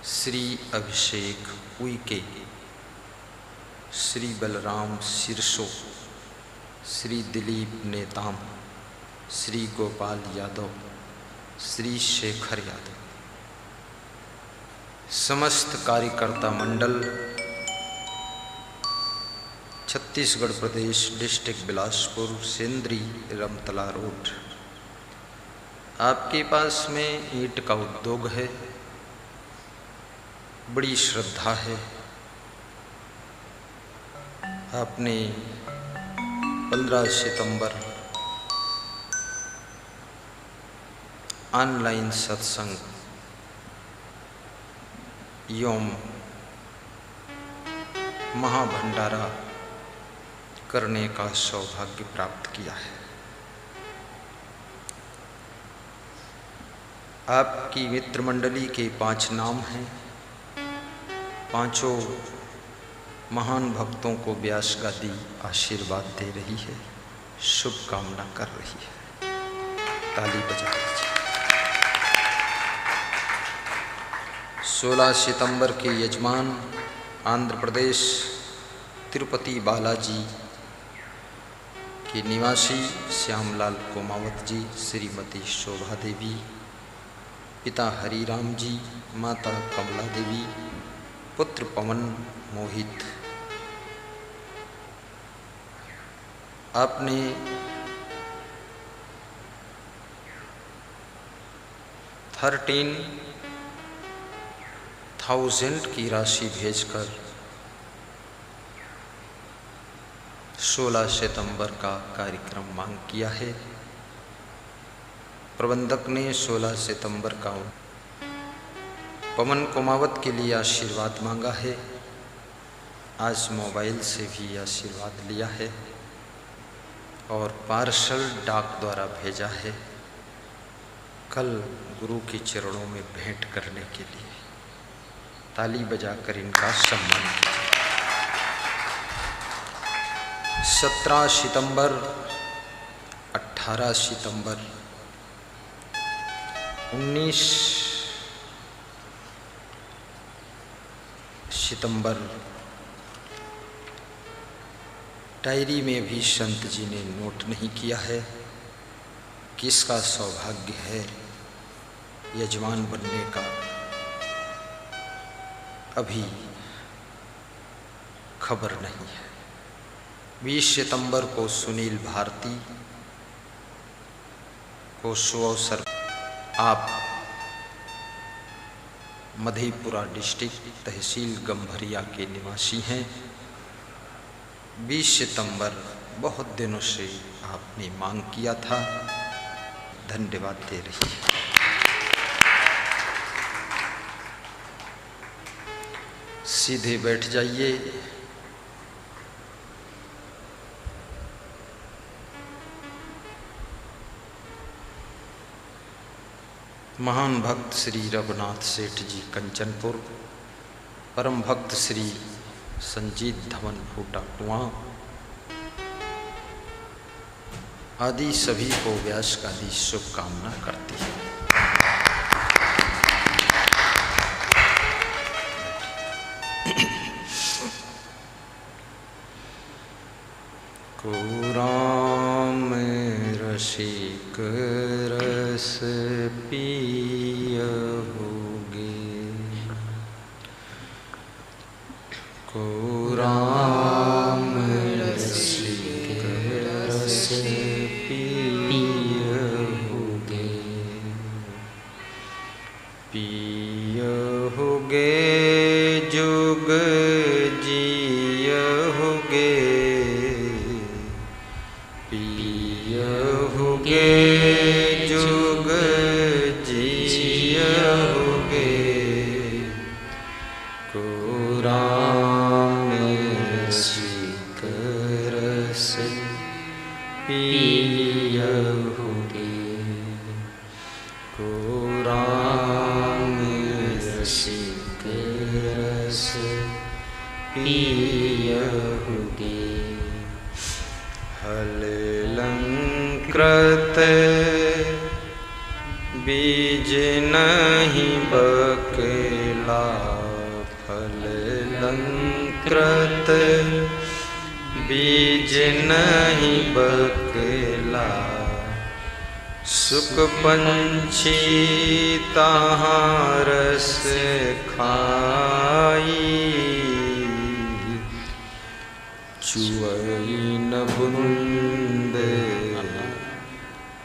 श्री अभिषेक उइके, श्री बलराम सिरसो, श्री दिलीप नेताम, श्री गोपाल यादव, श्री शेखर यादव, समस्त कार्यकर्ता मंडल, छत्तीसगढ़ प्रदेश, district Bilaspur, Sendri, रमतला road. आपके पास में ईंट का उद्योग है, बड़ी श्रद्धा है। आपने 15 सितंबर ऑनलाइन सत्संग एवं महाभंडारा करने का सौभाग्य प्राप्त किया है। आपकी मित्र मंडली के 5 नाम हैं। पांचों महान भक्तों को व्यास गादी आशीर्वाद दे रही है, शुभकामना कर रही है। ताली बजा दीजिए। 16 सितंबर के यजमान आंध्र प्रदेश तिरुपति बालाजी के निवासी श्यामलाल कोमावत जी, श्रीमती शोभा देवी, पिता हरिराम जी, माता कमला देवी, पुत्र पवन मोहित। आपने $13,000 की राशि भेजकर 16 सितंबर का कार्यक्रम मांग किया है। प्रबंधक ने 16 सितंबर का पवन कोमावत के लिए आशीर्वाद मांगा है। आज मोबाइल से भी आशीर्वाद लिया है और पार्सल डाक द्वारा भेजा है, कल गुरु के चरणों में भेंट करने के लिए। ताली बजाकर इनका सम्मान कीजिए। 17 सितंबर, 18 सितंबर, 19 सितंबर डायरी में भी संत जी ने नोट नहीं किया है। किसका सौभाग्य है यजमान बनने का, अभी खबर नहीं है। 20 सितंबर को सुनील भारती को सुअवसर, आप मधेपुरा डिस्ट्रिक्ट तहसील गंभरिया के निवासी हैं। 20 सितंबर बहुत दिनों से आपने मांग किया था, धन्यवाद दे रही है। सीधे बैठ जाइए। महान भक्त श्री रघुनाथ सेठ जी कंचनपुर, परम भक्त श्री संजीत धवन फूटा कुआं आदि सभी को व्यास गादी शुभकामना करती है। को राम रसिक रस पियहुगे, को राम रसिक रस पियहुगे, पियहुगे जुग जियहुगे, पियहुगे जुग जियहुगे, को राम रसिक रस पियहुगे, को राम रसिक रस पियहुगे। हललंकृत बीज नहीं बकल कमला फल लंकृत बीज नहीं बकला सुख पंछी ताहाँ रस खाई चुअई न बूंद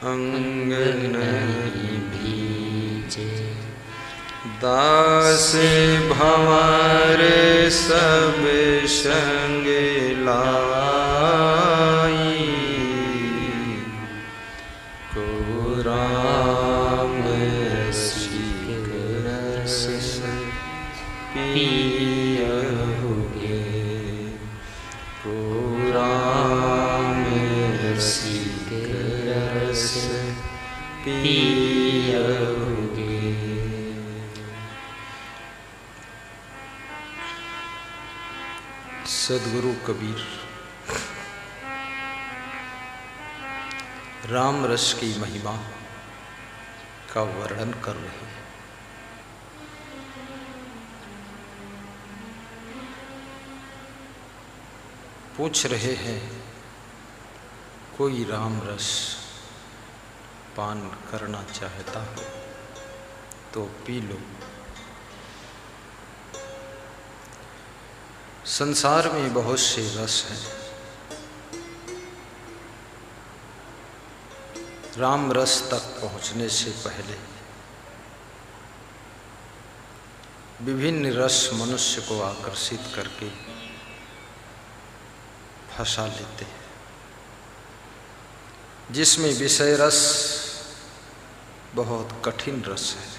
अंग नहीं भीजे दास भंवर सब संग लाई को राम रसिक रस पियहुगे को राम रसिक रस पियहुगे। सद्गुरु कबीर राम रस की महिमा का वर्णन कर रहे हैं। पूछ रहे हैं कोई राम रस पान करना चाहता हो तो पी लो। संसार में बहुत से रस हैं। राम रस तक पहुंचने से पहले विभिन्न रस मनुष्य को आकर्षित करके फंसा लेते हैं, जिसमें विषय रस बहुत कठिन रस है।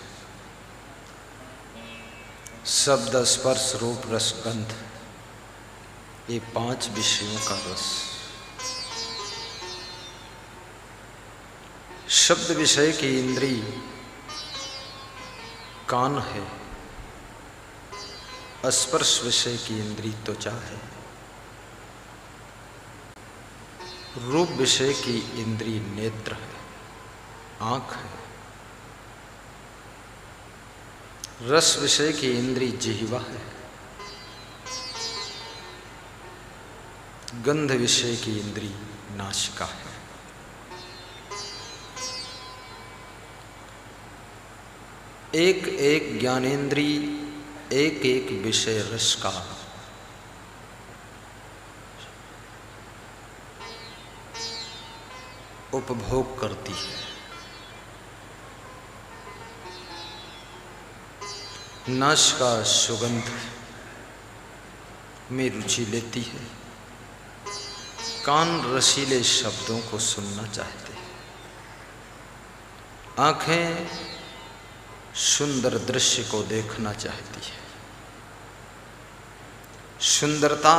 शब्द स्पर्श रूप रस गंध ये 5 विषयों का रस। शब्द विषय की इंद्री कान है, स्पर्श विषय की इंद्री त्वचा है, रूप विषय की इंद्री नेत्र है, आंख है, रस विषय की इंद्री जिह्वा है, गंध विषय की इंद्री नासिका है। एक एक ज्ञानेंद्री एक एक विषय रस का उपभोग करती है। नासिका सुगंध में रुचि लेती है, कान रसीले शब्दों को सुनना चाहते हैं, आंखें सुंदर दृश्य को देखना चाहती है। सुंदरता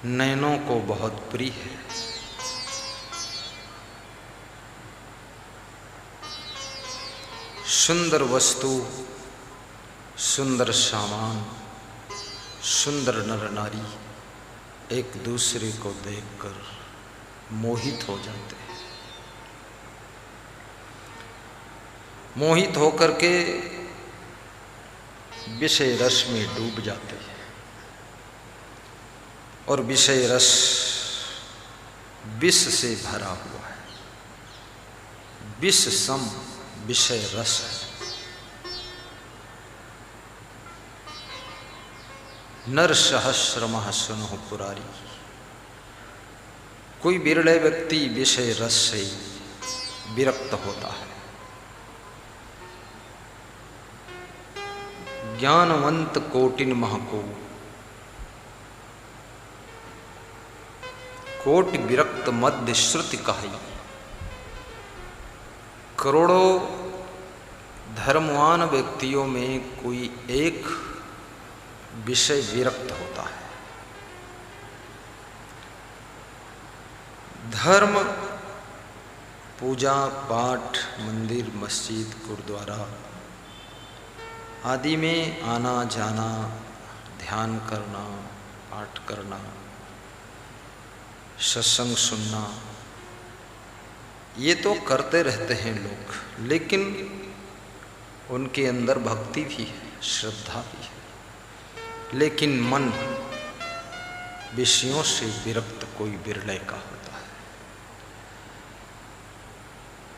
नयनों को बहुत प्रिय है। सुंदर वस्तु, सुंदर सामान, सुंदर नर नारी एक दूसरे को देखकर मोहित हो जाते हैं। मोहित होकर के विषय रस में डूब जाते हैं और विषय रस विष से भरा हुआ है। विष सम विषय रस है। नर सहस्रमः सुनहुँ पुरारी। कोई विरले व्यक्ति विषय रस से विरक्त होता है। ज्ञानवंत कोटिन महको कोटि विरक्त मध्य श्रुति कही। करोड़ों धर्मवान व्यक्तियों में कोई एक विषय विरक्त होता है। धर्म पूजा पाठ मंदिर मस्जिद गुरुद्वारा आदि में आना जाना, ध्यान करना, पाठ करना, सत्संग सुनना, ये तो करते रहते हैं लोग, लेकिन उनके अंदर भक्ति भी है, श्रद्धा भी है, लेकिन मन विषयों से विरक्त कोई विरले का होता है।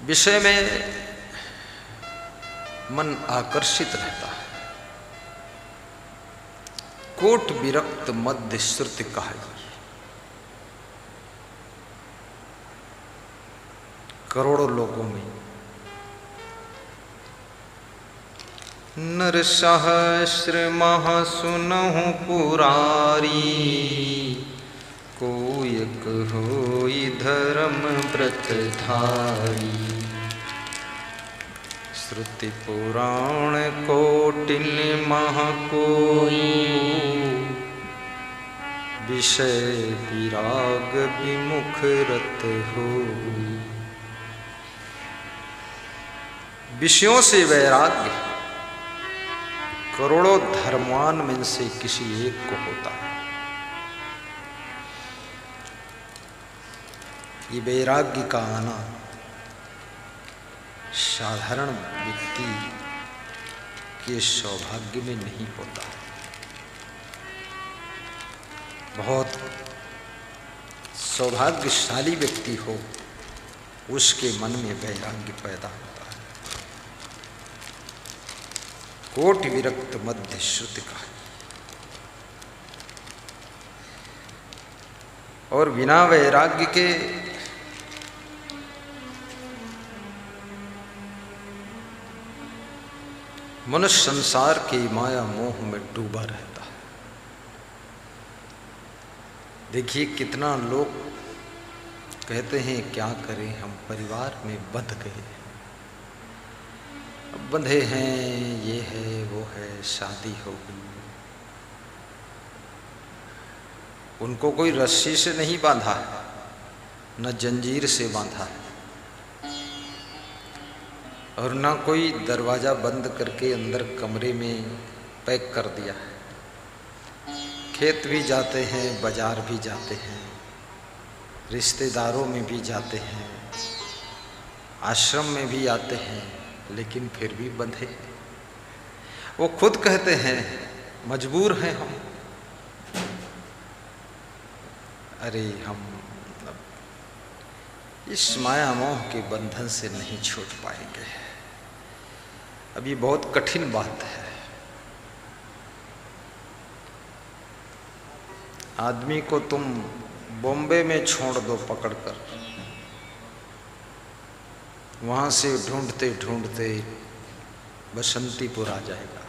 विषय में मन आकर्षित रहता है। कोट विरक्त मध्य श्रुति कहा, करोड़ों लोगों में नर सहस्र मह सुनहु पुरारी, कोयक होई धर्म व्रत धारी। श्रुति पुराण कोटिन मह कोई, विषय विराग विमुख रत हो। विषयों से वैराग्य करोड़ों धर्मवान में से किसी एक को होता है। ये वैराग्य का आना साधारण व्यक्ति के सौभाग्य में नहीं होता है। बहुत सौभाग्यशाली व्यक्ति हो, उसके मन में वैराग्य पैदा होता है। कोटि विरक्त मध्य श्रुति का, और बिना वैराग्य के मनुष्य संसार के माया मोह में डूबा रहता है। देखिए कितना लोग कहते हैं क्या करें, हम परिवार में बंध गए, बंधे हैं, ये है वो है, शादी हो गई। उनको कोई रस्सी से नहीं बांधा है, न जंजीर से बांधा है, और न कोई दरवाज़ा बंद करके अंदर कमरे में पैक कर दिया है। खेत भी जाते हैं, बाजार भी जाते हैं, रिश्तेदारों में भी जाते हैं, आश्रम में भी आते हैं, लेकिन फिर भी बंधे हैं। वो खुद कहते हैं मजबूर हैं हम। अरे हम इस माया मोह के बंधन से नहीं छूट पाएंगे। अब ये बहुत कठिन बात है। आदमी को तुम बॉम्बे में छोड़ दो पकड़कर, वहाँ से ढूंढते ढूंढते बसंतीपुर आ जाएगा।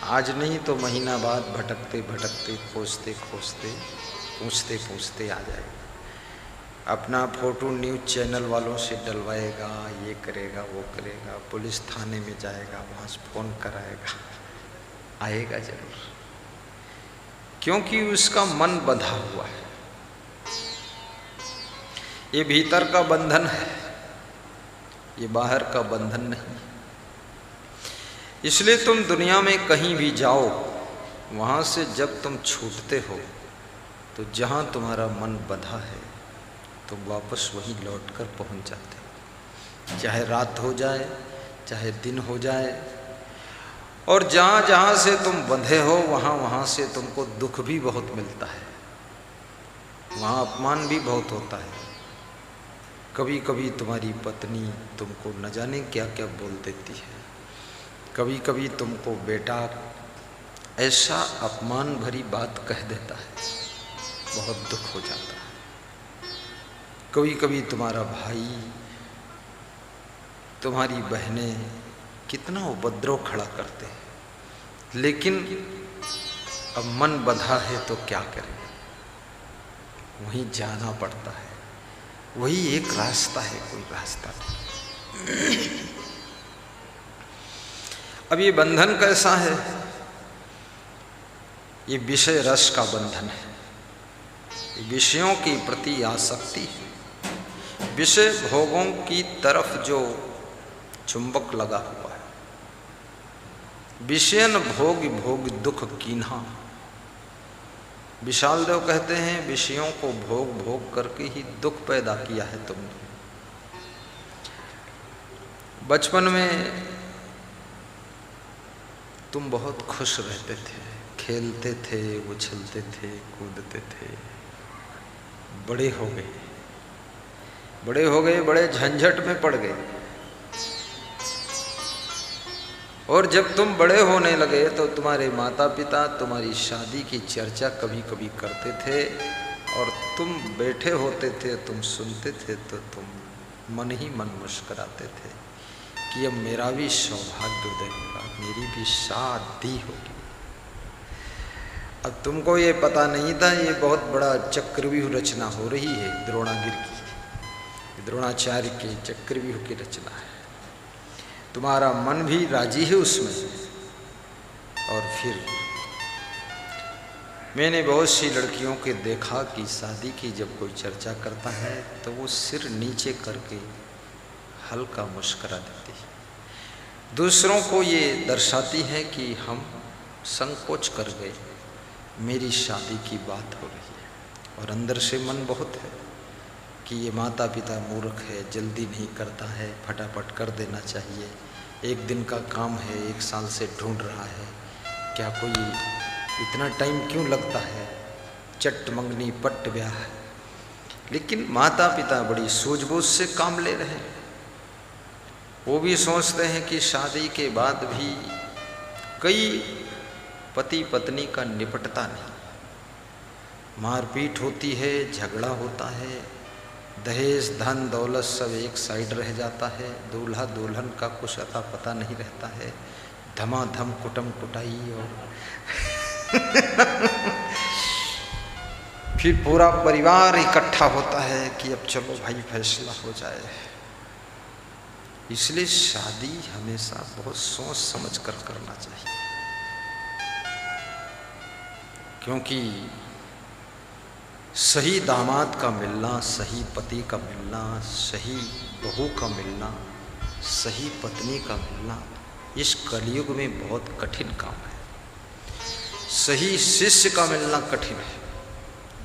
आज नहीं तो महीना बाद भटकते भटकते, खोजते खोजते, पूछते पूछते आ जाएगा। अपना फोटो न्यूज़ चैनल वालों से डलवाएगा, ये करेगा वो करेगा, पुलिस थाने में जाएगा, वहाँ से फ़ोन कराएगा, आएगा जरूर, क्योंकि उसका मन बंधा हुआ है। ये भीतर का बंधन है, ये बाहर का बंधन नहीं। इसलिए तुम दुनिया में कहीं भी जाओ, वहाँ से जब तुम छूटते हो तो जहाँ तुम्हारा मन बंधा है तुम वापस वहीं लौटकर पहुँच जाते हो। चाहे रात हो जाए, चाहे दिन हो जाए, और जहाँ जहाँ से तुम बंधे हो वहाँ वहाँ से तुमको दुख भी बहुत मिलता है, वहाँ अपमान भी बहुत होता है। कभी कभी तुम्हारी पत्नी तुमको न जाने क्या क्या बोल देती है, कभी कभी तुमको बेटा ऐसा अपमान भरी बात कह देता है, बहुत दुख हो जाता है। कभी कभी तुम्हारा भाई, तुम्हारी बहनें कितना उपद्रव खड़ा करते हैं, लेकिन अब मन बंधा है तो क्या करें, वहीं जाना पड़ता है। वही एक रास्ता है, कोई रास्ता नहीं। अब ये बंधन कैसा है? ये विषय रस का बंधन है, ये विषयों के प्रति आसक्ति है। विषय भोगों की तरफ जो चुंबक लगा हुआ है। विषयन भोग भोग दुख कीन्हा। विशाल देव कहते हैं विषयों को भोग भोग करके ही दुख पैदा किया है तुमने। बचपन में तुम बहुत खुश रहते थे, खेलते थे, उछलते थे, कूदते थे। बड़े हो गए, बड़े झंझट में पड़ गए। और जब तुम बड़े होने लगे तो तुम्हारे माता पिता तुम्हारी शादी की चर्चा कभी कभी करते थे, और तुम बैठे होते थे, तुम सुनते थे तो तुम मन ही मन मुस्कुराते थे कि अब मेरा भी सौभाग्य उदय होगा, मेरी भी शादी होगी। अब तुमको ये पता नहीं था ये बहुत बड़ा चक्रव्यूह रचना हो रही है, द्रोणागिरि की, द्रोणाचार्य के चक्रव्यूह की रचना है। तुम्हारा मन भी राजी है उसमें। और फिर मैंने बहुत सी लड़कियों के देखा कि शादी की जब कोई चर्चा करता है तो वो सिर नीचे करके हल्का मुस्कुरा देती है, दूसरों को ये दर्शाती है कि हम संकोच कर गए, मेरी शादी की बात हो रही है। और अंदर से मन बहुत है कि ये माता पिता मूर्ख है, जल्दी नहीं करता है, फटाफट कर देना चाहिए, एक दिन का काम है, 1 साल से ढूंढ रहा है, क्या कोई इतना टाइम क्यों लगता है, चट मंगनी पट ब्याह। लेकिन माता पिता बड़ी सूझबूझ से काम ले रहे हैं। वो भी सोचते हैं कि शादी के बाद भी कई पति पत्नी का निपटता नहीं, मारपीट होती है, झगड़ा होता है, दहेज धन दौलत सब एक साइड रह जाता है, दूल्हा दुल्हन का कुछ अता पता नहीं रहता है, धमाधम कुटम कुटाई और फिर पूरा परिवार इकट्ठा होता है कि अब चलो भाई फैसला हो जाए। इसलिए शादी हमेशा बहुत सोच समझ कर करना चाहिए, क्योंकि सही दामाद का मिलना, सही पति का मिलना, सही बहू का मिलना, सही पत्नी का मिलना इस कलयुग में बहुत कठिन काम है। सही शिष्य का मिलना कठिन है।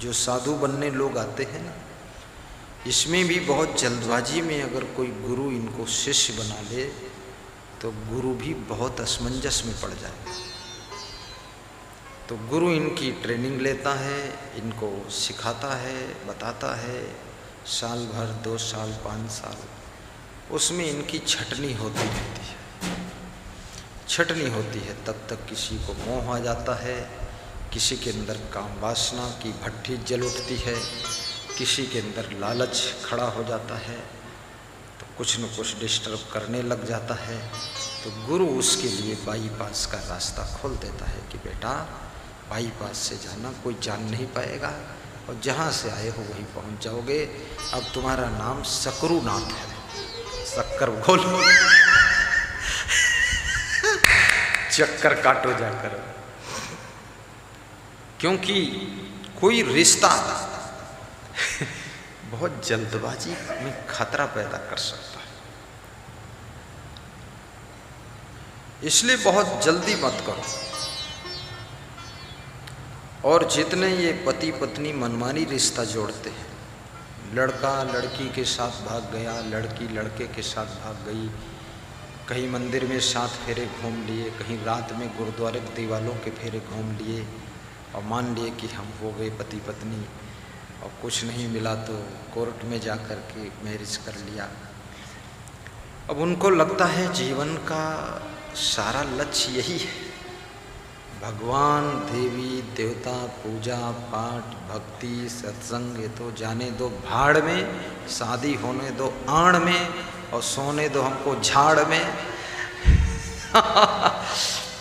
जो साधु बनने लोग आते हैं ना, इसमें भी बहुत जल्दबाजी में अगर कोई गुरु इनको शिष्य बना ले तो गुरु भी बहुत असमंजस में पड़ जाएगा। तो गुरु इनकी ट्रेनिंग लेता है, इनको सिखाता है, बताता है, साल भर 2 साल 5 साल उसमें इनकी छटनी होती रहती है, छटनी होती है। तब तक किसी को मोह आ जाता है, किसी के अंदर काम वासना की भट्ठी जल उठती है, किसी के अंदर लालच खड़ा हो जाता है, तो कुछ न कुछ डिस्टर्ब करने लग जाता है। तो गुरु उसके लिए बाईपास का रास्ता खोल देता है कि बेटा बाईपास से जाना, कोई जान नहीं पाएगा और जहाँ से आए हो वहीं पहुँच जाओगे। अब तुम्हारा नाम सकरुनाथ है, शक्कर घोलो चक्कर काटो जाकर। क्योंकि कोई रिश्ता बहुत जल्दबाजी में खतरा पैदा कर सकता है, इसलिए बहुत जल्दी मत करो। और जितने ये पति पत्नी मनमानी रिश्ता जोड़ते हैं, लड़का लड़की के साथ भाग गया, लड़की लड़के के साथ भाग गई, कहीं मंदिर में 7 फेरे घूम लिए, कहीं रात में गुरुद्वारे के दीवालों के फेरे घूम लिए और मान लिए कि हम हो गए पति पत्नी, और कुछ नहीं मिला तो कोर्ट में जा कर के मैरिज कर लिया। अब उनको लगता है जीवन का सारा लक्ष्य यही है, भगवान देवी देवता पूजा पाठ भक्ति सत्संग, ये तो जाने दो भाड़ में, शादी होने दो आड़ में और सोने दो हमको झाड़ में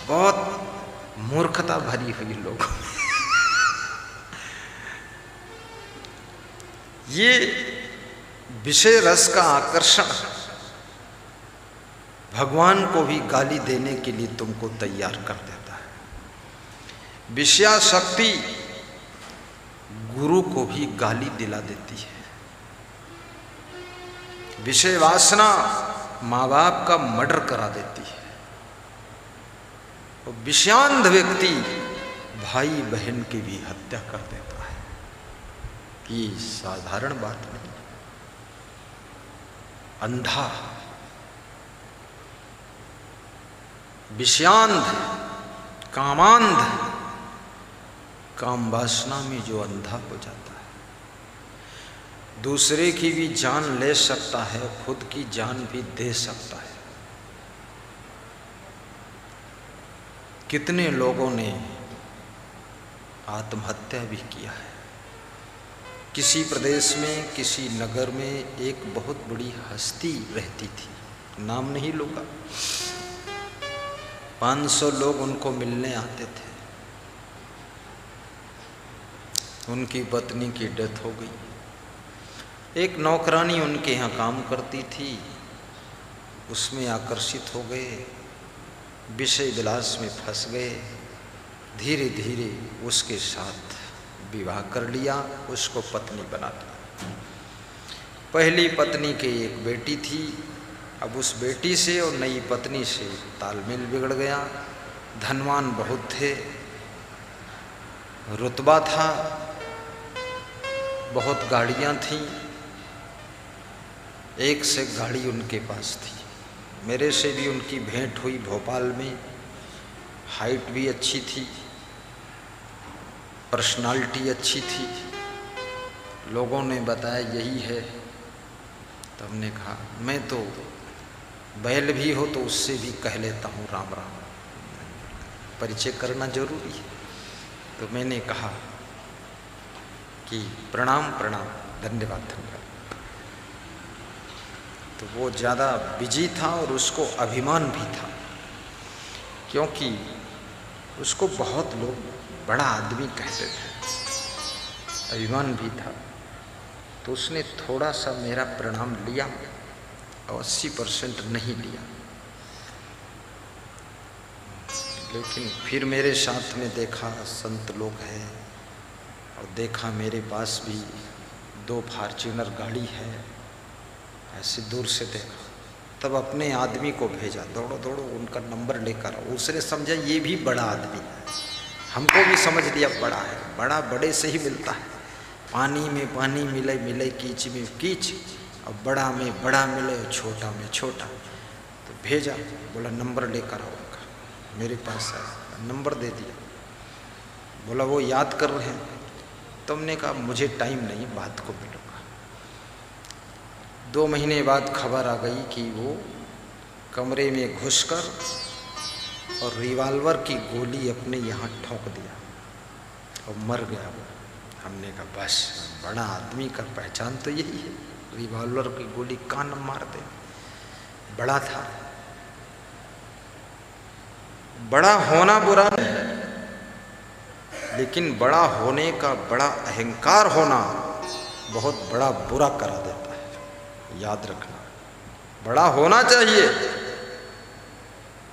बहुत मूर्खता भरी हुई लोगों में। ये विषय रस का आकर्षण भगवान को भी गाली देने के लिए तुमको तैयार कर देता है। विषयाशक्ति गुरु को भी गाली दिला देती है। विषय वासना माँ बाप का मर्डर करा देती है। और विषयांध व्यक्ति भाई बहन की भी हत्या कर देता है। ये साधारण बात नहीं। अंधा विषयांध, कामांध, काम वासना में जो अंधा हो जाता है, दूसरे की भी जान ले सकता है, खुद की जान भी दे सकता है। कितने लोगों ने आत्महत्या भी किया है। किसी प्रदेश में, किसी नगर में एक बहुत बड़ी हस्ती रहती थी, नाम नहीं लूँगा। 500 लोग उनको मिलने आते थे। उनकी पत्नी की डेथ हो गई। एक नौकरानी उनके यहाँ काम करती थी, उसमें आकर्षित हो गए, विषय विलास में फंस गए। धीरे धीरे उसके साथ विवाह कर लिया, उसको पत्नी बना लिया। पहली पत्नी के एक बेटी थी, अब उस बेटी से और नई पत्नी से तालमेल बिगड़ गया। धनवान बहुत थे, रुतबा था, बहुत गाड़ियां थीं, एक से गाड़ी उनके पास थी। मेरे से भी उनकी भेंट हुई भोपाल में। हाइट भी अच्छी थी, पर्सनालिटी अच्छी थी। लोगों ने बताया यही है, तो हमने कहा मैं तो बैल भी हो तो उससे भी कह लेता हूँ राम राम, परिचय करना जरूरी है। तो मैंने कहा कि प्रणाम प्रणाम, धन्यवाद धन्यवाद। तो वो ज़्यादा बिजी था और उसको अभिमान भी था, क्योंकि उसको बहुत लोग बड़ा आदमी कहते थे, अभिमान भी था। तो उसने थोड़ा सा मेरा प्रणाम लिया और 80% नहीं लिया। लेकिन फिर मेरे साथ में देखा संत लोग हैं, और देखा मेरे पास भी 2 फॉर्च्यूनर गाड़ी है, ऐसे दूर से देखा, तब अपने आदमी को भेजा, दौड़ो दौड़ो उनका नंबर लेकर आओ। उसने समझा ये भी बड़ा आदमी है, हमको भी समझ लिया बड़ा है, बड़ा बड़े से ही मिलता है। पानी में पानी मिले, मिले कीच में कीच, और बड़ा में बड़ा मिले, छोटा में छोटा। तो भेजा, बोला नंबर लेकर आओ उनका, मेरे पास है। नंबर दे दिया, बोला वो याद कर रहे हैं। तुमने कहा मुझे टाइम नहीं, बात को मिलूँगा। 2 महीने बाद खबर आ गई कि वो कमरे में घुसकर और रिवाल्वर की गोली अपने यहाँ ठोक दिया और मर गया वो। हमने कहा बस, बड़ा आदमी का पहचान तो यही है, रिवाल्वर की गोली कान मार दे। बड़ा था। बड़ा होना बुरा नहीं, लेकिन बड़ा होने का बड़ा अहंकार होना बहुत बड़ा बुरा करा देता है। याद रखना, बड़ा होना चाहिए।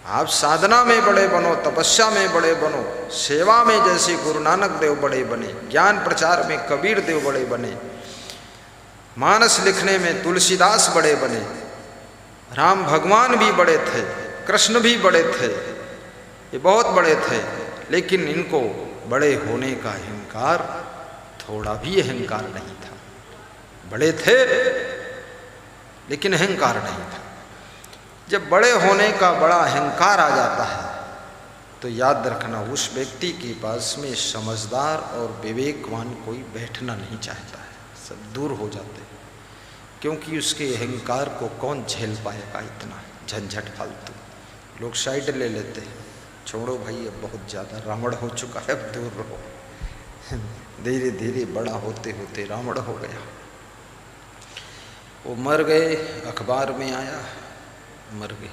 आप साधना में बड़े बनो, तपस्या में बड़े बनो, सेवा में जैसे गुरु नानक देव बड़े बने, ज्ञान प्रचार में कबीर देव बड़े बने, मानस लिखने में तुलसीदास बड़े बने, राम भगवान भी बड़े थे, कृष्ण भी बड़े थे, ये बहुत बड़े थे। लेकिन इनको बड़े होने का अहंकार, थोड़ा भी अहंकार नहीं था। बड़े थे लेकिन अहंकार नहीं था। जब बड़े होने का बड़ा अहंकार आ जाता है तो याद रखना, उस व्यक्ति के पास में समझदार और विवेकवान कोई बैठना नहीं चाहता है, सब दूर हो जाते हैं। क्योंकि उसके अहंकार को कौन झेल पाएगा, इतना झंझट फालतू। लोग साइड ले लेते हैं, छोड़ो भाई अब बहुत ज़्यादा रावण हो चुका है, अब दूर रहो। धीरे धीरे बड़ा होते होते रावण हो गया। वो मर गए, अखबार में आया मर गए।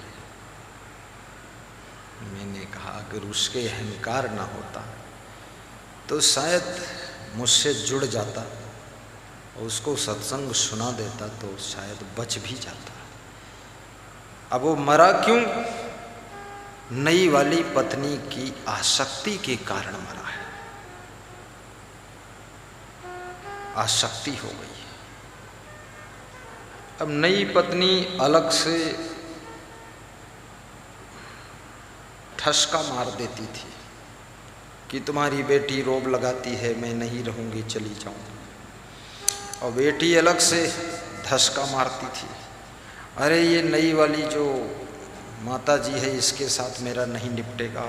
मैंने कहा अगर उसके अहंकार ना होता तो शायद मुझसे जुड़ जाता और उसको सत्संग सुना देता तो शायद बच भी जाता। अब वो मरा क्यों? नई वाली पत्नी की आसक्ति के कारण मरा है। आसक्ति हो गई। अब नई पत्नी अलग से ठसका मार देती थी कि तुम्हारी बेटी रोब लगाती है, मैं नहीं रहूंगी, चली जाऊं। और बेटी अलग से धसका मारती थी, अरे ये नई वाली जो माता जी है, इसके साथ मेरा नहीं निपटेगा,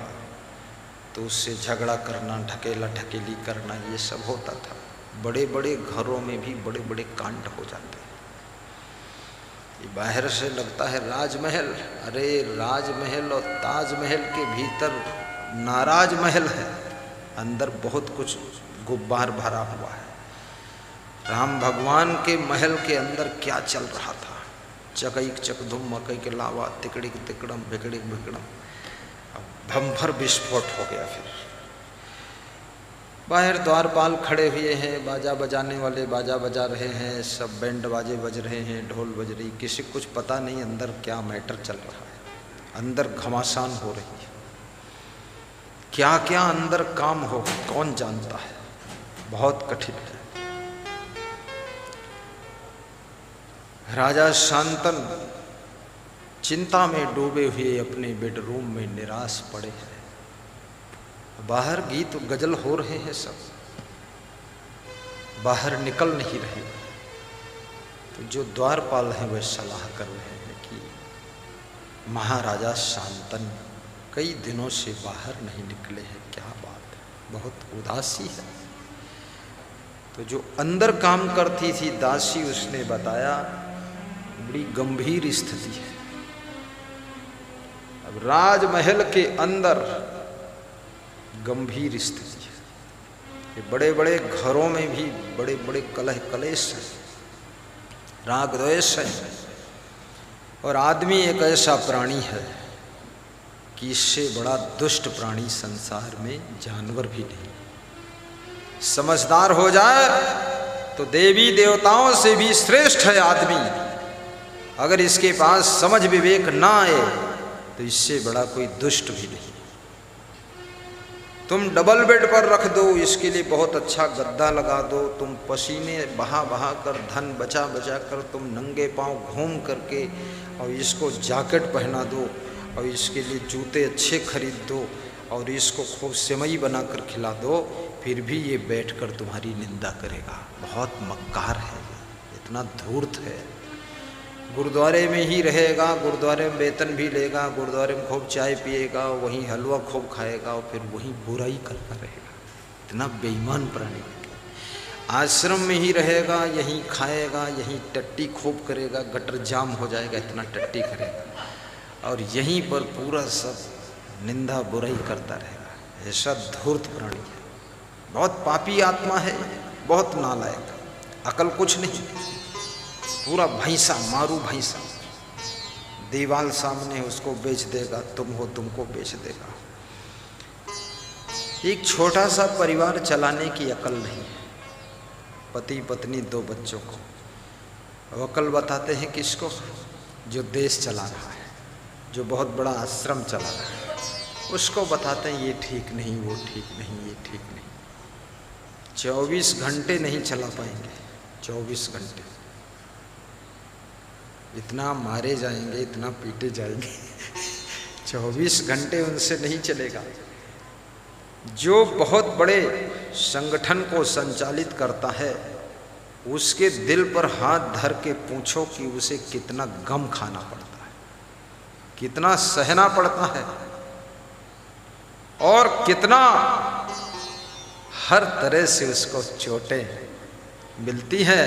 तो उससे झगड़ा करना, ढकेला ढकेली करना, ये सब होता था। बड़े बड़े घरों में भी बड़े बड़े कांड हो जाते हैं। ये बाहर से लगता है राजमहल, अरे राजमहल और ताजमहल के भीतर नाराज महल है, अंदर बहुत कुछ गुब्बार भरा हुआ है। राम भगवान के महल के अंदर क्या चल रहा था, चकईक चकधुम मकई के लावा, तिकड़िक तिकड़म बिकड़िक बिकड़म, बम्फर विस्फोट हो गया। फिर बाहर द्वारपाल खड़े हुए हैं, बाजा बजाने वाले बाजा बजा रहे हैं, सब बैंड बाजे बज रहे हैं, ढोल बज रही, किसी कुछ पता नहीं अंदर क्या मैटर चल रहा है, अंदर घमासान हो रही है, क्या क्या अंदर काम हो कौन जानता है, बहुत कठिन है। राजा शांतन चिंता में डूबे हुए अपने बेडरूम में निराश पड़े हैं। बाहर गीत गजल हो रहे हैं, सब बाहर निकल नहीं रहे। तो जो द्वारपाल हैं वह सलाह कर रहे हैं कि महाराजा शांतन कई दिनों से बाहर नहीं निकले हैं, क्या बात है, बहुत उदासी है। तो जो अंदर काम करती थी दासी, उसने बताया बड़ी गंभीर स्थिति है। अब राजमहल के अंदर गंभीर स्थिति है। ये बड़े बड़े घरों में भी बड़े बड़े कलह कलेश है, राग द्वेष है। और आदमी एक ऐसा प्राणी है कि इससे बड़ा दुष्ट प्राणी संसार में जानवर भी नहीं। समझदार हो जाए तो देवी देवताओं से भी श्रेष्ठ है आदमी। अगर इसके पास समझ विवेक ना आए तो इससे बड़ा कोई दुष्ट भी नहीं। तुम डबल बेड पर रख दो, इसके लिए बहुत अच्छा गद्दा लगा दो, तुम पसीने बहा बहा कर, धन बचा बचा कर तुम नंगे पांव घूम करके और इसको जैकेट पहना दो और इसके लिए जूते अच्छे खरीद दो और इसको खूब सेवई बना कर खिला दो, फिर भी ये बैठकर तुम्हारी निंदा करेगा। बहुत मक्कार है, इतना धूर्त है। गुरुद्वारे में ही रहेगा, गुरुद्वारे में वेतन भी लेगा, गुरुद्वारे में खूब चाय पिएगा, वहीं हलवा खूब खाएगा और फिर वहीं बुराई करता रहेगा। इतना बेईमान प्राणी। आश्रम में ही रहेगा, यहीं खाएगा, यहीं टट्टी खूब करेगा, गटर जाम हो जाएगा, इतना टट्टी करेगा और यहीं पर पूरा सब निंदा बुराई करता रहेगा। ऐसा धूर्त प्राणी है, बहुत पापी आत्मा है, बहुत नालायक, अकल कुछ नहीं, पूरा भैंसा, मारू भैंसा। दीवाल सामने उसको बेच देगा, तुम हो तुमको बेच देगा। एक छोटा सा परिवार चलाने की अकल नहीं है, पति पत्नी 2 बच्चों को। अब अकल बताते हैं किसको? जो देश चला रहा है, जो बहुत बड़ा आश्रम चला रहा है, उसको बताते हैं ये ठीक नहीं, वो ठीक नहीं, ये ठीक नहीं। 24 घंटे नहीं चला पाएंगे, 24 घंटे। इतना मारे जाएंगे, इतना पीटे जाएंगे 24 घंटे उनसे नहीं चलेगा। जो बहुत बड़े संगठन को संचालित करता है, उसके दिल पर हाथ धर के पूछो कि उसे कितना गम खाना पड़ता है, कितना सहना पड़ता है और कितना हर तरह से उसको चोटें मिलती हैं।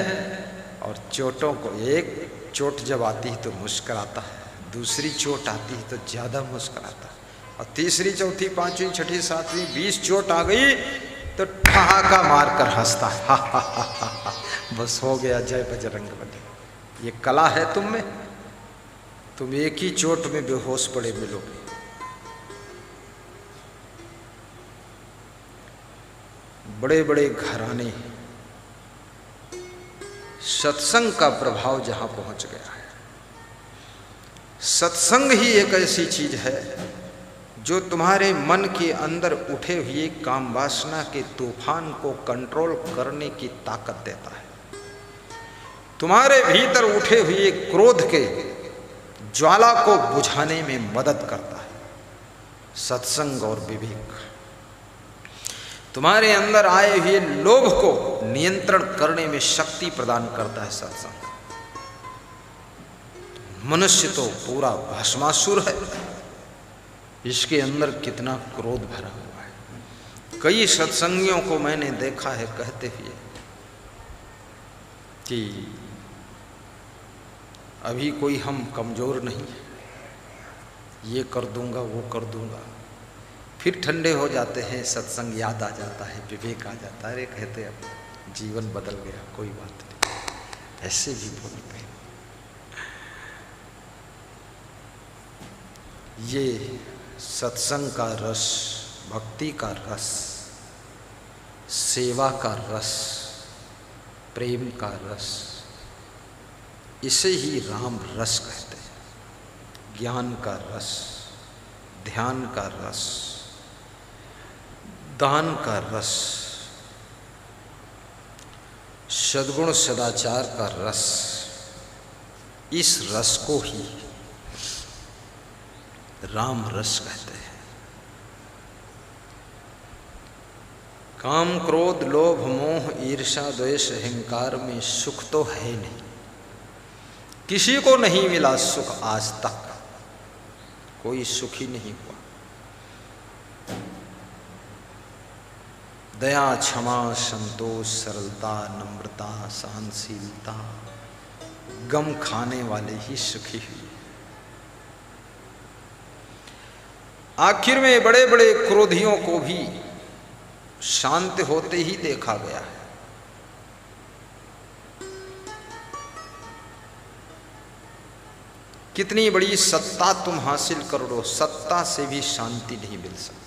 और चोटों को, एक चोट जब आती है तो मुस्कुराता है, दूसरी चोट आती है तो ज़्यादा मुस्कुराता है, और तीसरी चौथी पांचवी छठी सातवीं 20 चोट आ गई तो ठहाका मार कर हंसता है, हा हा हा हा हा, बस हो गया, जय बजरंगबली। ये कला है तुम में, तुम एक ही चोट में बेहोश पड़े मिलोगे। बड़े बड़े घराने, सत्संग का प्रभाव जहां पहुंच गया है। सत्संग ही एक ऐसी चीज है जो तुम्हारे मन के अंदर उठे हुए काम वासना के तूफान को कंट्रोल करने की ताकत देता है। तुम्हारे भीतर उठे हुए क्रोध के ज्वाला को बुझाने में मदद करता है सत्संग और विवेक। तुम्हारे अंदर आए हुए लोभ को नियंत्रण करने में शक्ति प्रदान करता है सत्संग। मनुष्य तो पूरा भस्मासुर है, इसके अंदर कितना क्रोध भरा हुआ है। कई सत्संगियों को मैंने देखा है कहते हुए कि अभी कोई हम कमजोर नहीं, ये कर दूंगा वो कर दूंगा, फिर ठंडे हो जाते हैं, सत्संग याद आ जाता है, विवेक आ जाता है, अरे कहते अब जीवन बदल गया, कोई बात नहीं, ऐसे भी बोलते हैं। ये सत्संग का रस, भक्ति का रस, सेवा का रस, प्रेम का रस, इसे ही राम रस कहते हैं। ज्ञान का रस, ध्यान का रस, दान का रस, सद्गुण सदाचार का रस, इस रस को ही राम रस कहते हैं। काम क्रोध लोभ मोह ईर्ष्या द्वेष अहंकार में सुख तो है नहीं, किसी को नहीं मिला सुख, आज तक कोई सुखी नहीं हुआ। दया क्षमा संतोष सरलता नम्रता सहनशीलता, गम खाने वाले ही सुखी हुए। आखिर में बड़े बड़े क्रोधियों को भी शांत होते ही देखा गया है। कितनी बड़ी सत्ता तुम हासिल कर लो, सत्ता से भी शांति नहीं मिल सकती।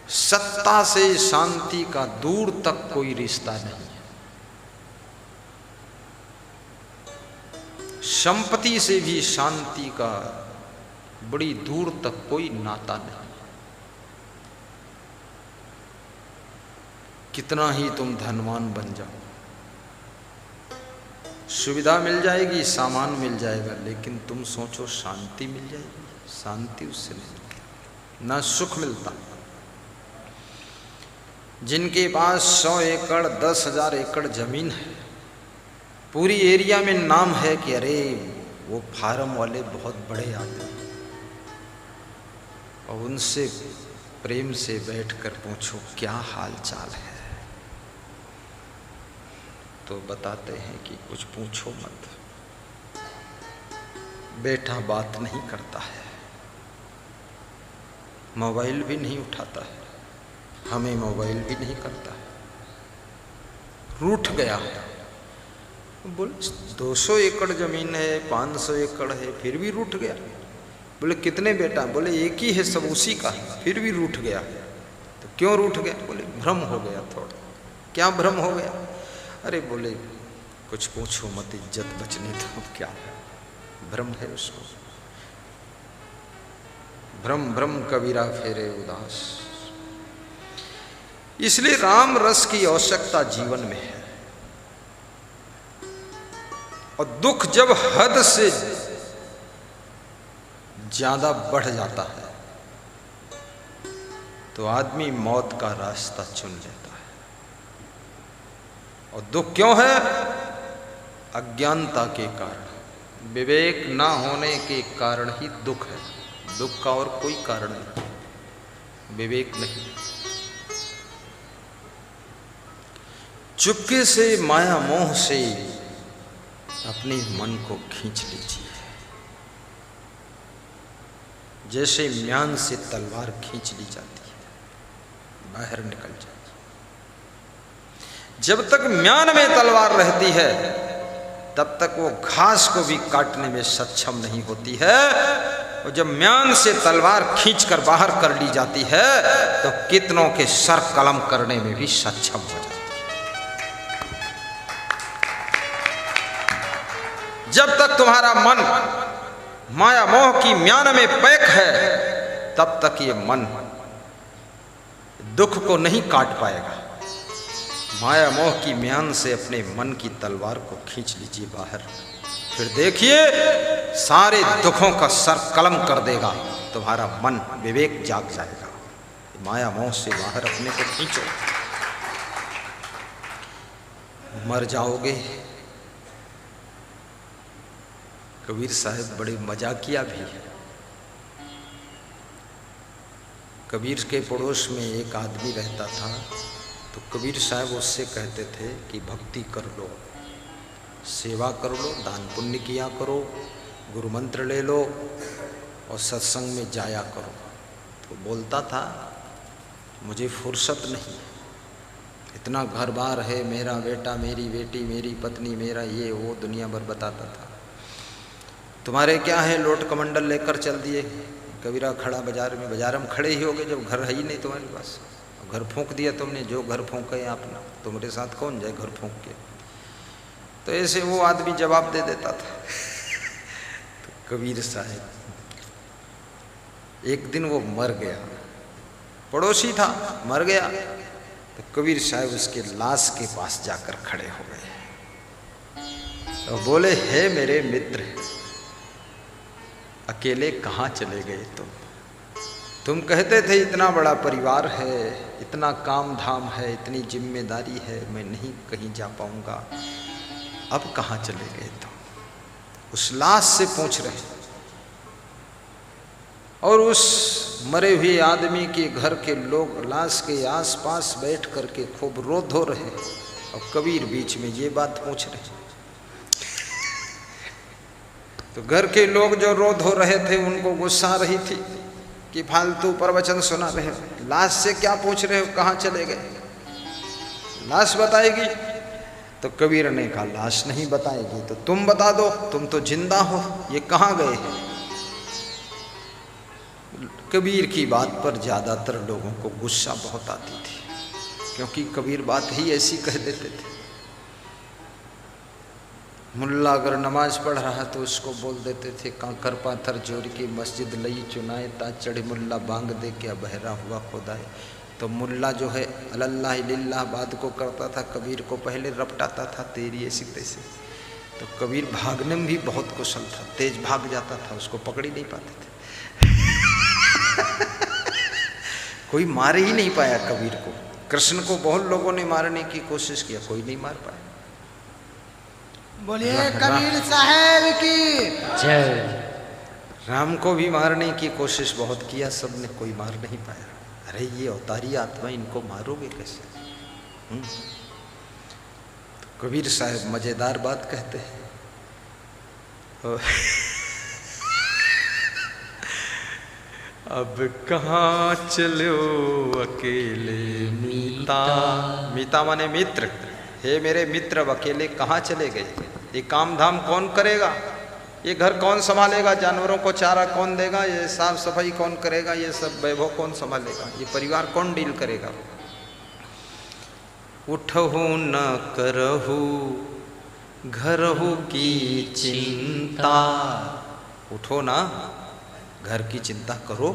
सत्ता से शांति का दूर तक कोई रिश्ता नहीं है। संपत्ति से भी शांति का बड़ी दूर तक कोई नाता नहीं। कितना ही तुम धनवान बन जाओ, सुविधा मिल जाएगी, सामान मिल जाएगा, लेकिन तुम सोचो शांति मिल जाएगी, शांति उससे नहीं मिलती, ना सुख मिलता। जिनके पास 100 एकड़ 10,000 एकड़ जमीन है, पूरी एरिया में नाम है कि अरे वो फार्म वाले बहुत बड़े आदमी, और उनसे प्रेम से बैठकर पूछो क्या हाल चाल है, तो बताते हैं कि कुछ पूछो मत, बेटा बात नहीं करता है, मोबाइल भी नहीं उठाता है, हमें मोबाइल भी नहीं करता है, रूठ गया है। बोले 200 एकड़ जमीन है, 500 एकड़ है, फिर भी रूठ गया। बोले कितने बेटा? बोले एक ही है, सब उसी का है, फिर भी रूठ गया। तो क्यों रूठ गया? बोले भ्रम हो गया थोड़ा। क्या भ्रम हो गया? अरे बोले कुछ पूछो मत, इज्जत बचने दो, क्या है भ्रम है उसको। भ्रम भ्रम कबीरा फेरे उदास। इसलिए राम रस की आवश्यकता जीवन में है। और दुख जब हद से ज्यादा बढ़ जाता है तो आदमी मौत का रास्ता चुन लेता है। और दुख क्यों है? अज्ञानता के कारण, विवेक ना होने के कारण ही दुख है। दुख का और कोई कारण नहीं, विवेक नहीं। चुपके से माया मोह से अपने मन को खींच लीजिए, जैसे म्यान से तलवार खींच ली जाती है, बाहर निकल जाती है। जब तक म्यान में तलवार रहती है तब तक वो घास को भी काटने में सक्षम नहीं होती है। और जब म्यान से तलवार खींचकर बाहर कर ली जाती है तो कितनों के सर कलम करने में भी सक्षम हो जाती है। जब तक तुम्हारा मन माया मोह की म्यान में पैक है तब तक ये मन दुख को नहीं काट पाएगा। माया मोह की म्यान से अपने मन की तलवार को खींच लीजिए बाहर, फिर देखिए सारे दुखों का सर कलम कर देगा तुम्हारा मन, विवेक जाग जाएगा। माया मोह से बाहर अपने को खींचो। मर जाओगे कबीर साहब बड़े मजाकिया भी है। कबीर के पड़ोस में एक आदमी रहता था, तो कबीर साहब उससे कहते थे कि भक्ति कर लो, सेवा कर लो, दान पुण्य किया करो, गुरु मंत्र ले लो और सत्संग में जाया करो। तो बोलता था मुझे फुर्सत नहीं, इतना घर बार है, मेरा बेटा, मेरी बेटी, मेरी पत्नी, मेरा ये वो, दुनिया भर बताता था। तुम्हारे क्या है, लोट कमंडल लेकर चल दिए। कबीरा खड़ा बाजार में खड़े ही होगे जब घर है ही नहीं तुम्हारे पास। घर फूंक दिया तुमने, जो घर फूंके अपना, तुम्हारे साथ कौन जाए घर फूंक के। तो ऐसे वो आदमी जवाब दे देता था। तो कबीर साहब एक दिन वो मर गया, पड़ोसी था, मर गया। तो कबीर साहब उसके लाश के पास जाकर खड़े हो गए और बोले, हे मेरे मित्र, अकेले कहाँ चले गए तुम कहते थे इतना बड़ा परिवार है, इतना काम धाम है, इतनी जिम्मेदारी है, मैं नहीं कहीं जा पाऊंगा, अब कहाँ चले गए तुम? उस लाश से पूछ रहे। और उस मरे हुए आदमी के घर के लोग लाश के आसपास बैठ करके खूब रो धो रहे और कबीर बीच में ये बात पूछ रहे। तो घर के लोग जो रो धो रहे थे उनको गुस्सा आ रही थी कि फालतू प्रवचन सुना रहे हो, लाश से क्या पूछ रहे हो, कहाँ चले गए? लाश बताएगी। तो कबीर ने कहा, लाश नहीं बताएगी तो तुम बता दो, तुम तो जिंदा हो, ये कहाँ गए? कबीर की बात पर ज़्यादातर लोगों को गुस्सा बहुत आती थी, क्योंकि कबीर बात ही ऐसी कह देते थे। मुल्ला अगर नमाज पढ़ रहा तो उसको बोल देते थे, कांकर पाथर जोड़ के मस्जिद लई चुनाए, ता चढ़े मुल्ला बांग दे के बहरा हुआ खुदाए। तो मुल्ला जो है अल्लाह लिल्लाह बात को करता था, कबीर को पहले रपटाता था तेरी ऐसी तैसे। तो कबीर भागने में भी बहुत कुशल था, तेज भाग जाता था, उसको पकड़ ही नहीं पाते थे। कोई मार ही नहीं पाया कबीर को। कृष्ण को बहुत लोगों ने मारने की कोशिश किया, कोई नहीं मार पाया। बोलिए कबीर साहब की जय। राम को भी मारने की कोशिश बहुत किया, सबने कोई मार नहीं पाया। अरे ये अवतारी आत्मा, इनको मारोगे कैसे? तो कबीर साहब मजेदार बात कहते हैं। अब कहाँ चलो अकेले मीता, मीता माने मित्र। हे मेरे मित्र, अब अकेले कहाँ चले गए? ये काम धाम कौन करेगा? ये घर कौन संभालेगा? जानवरों को चारा कौन देगा? ये साफ सफाई कौन करेगा? ये सब वैभव कौन संभालेगा? ये परिवार कौन डील करेगा? उठहु न करहु घरहु की चिंता। उठो ना, घर की चिंता करो,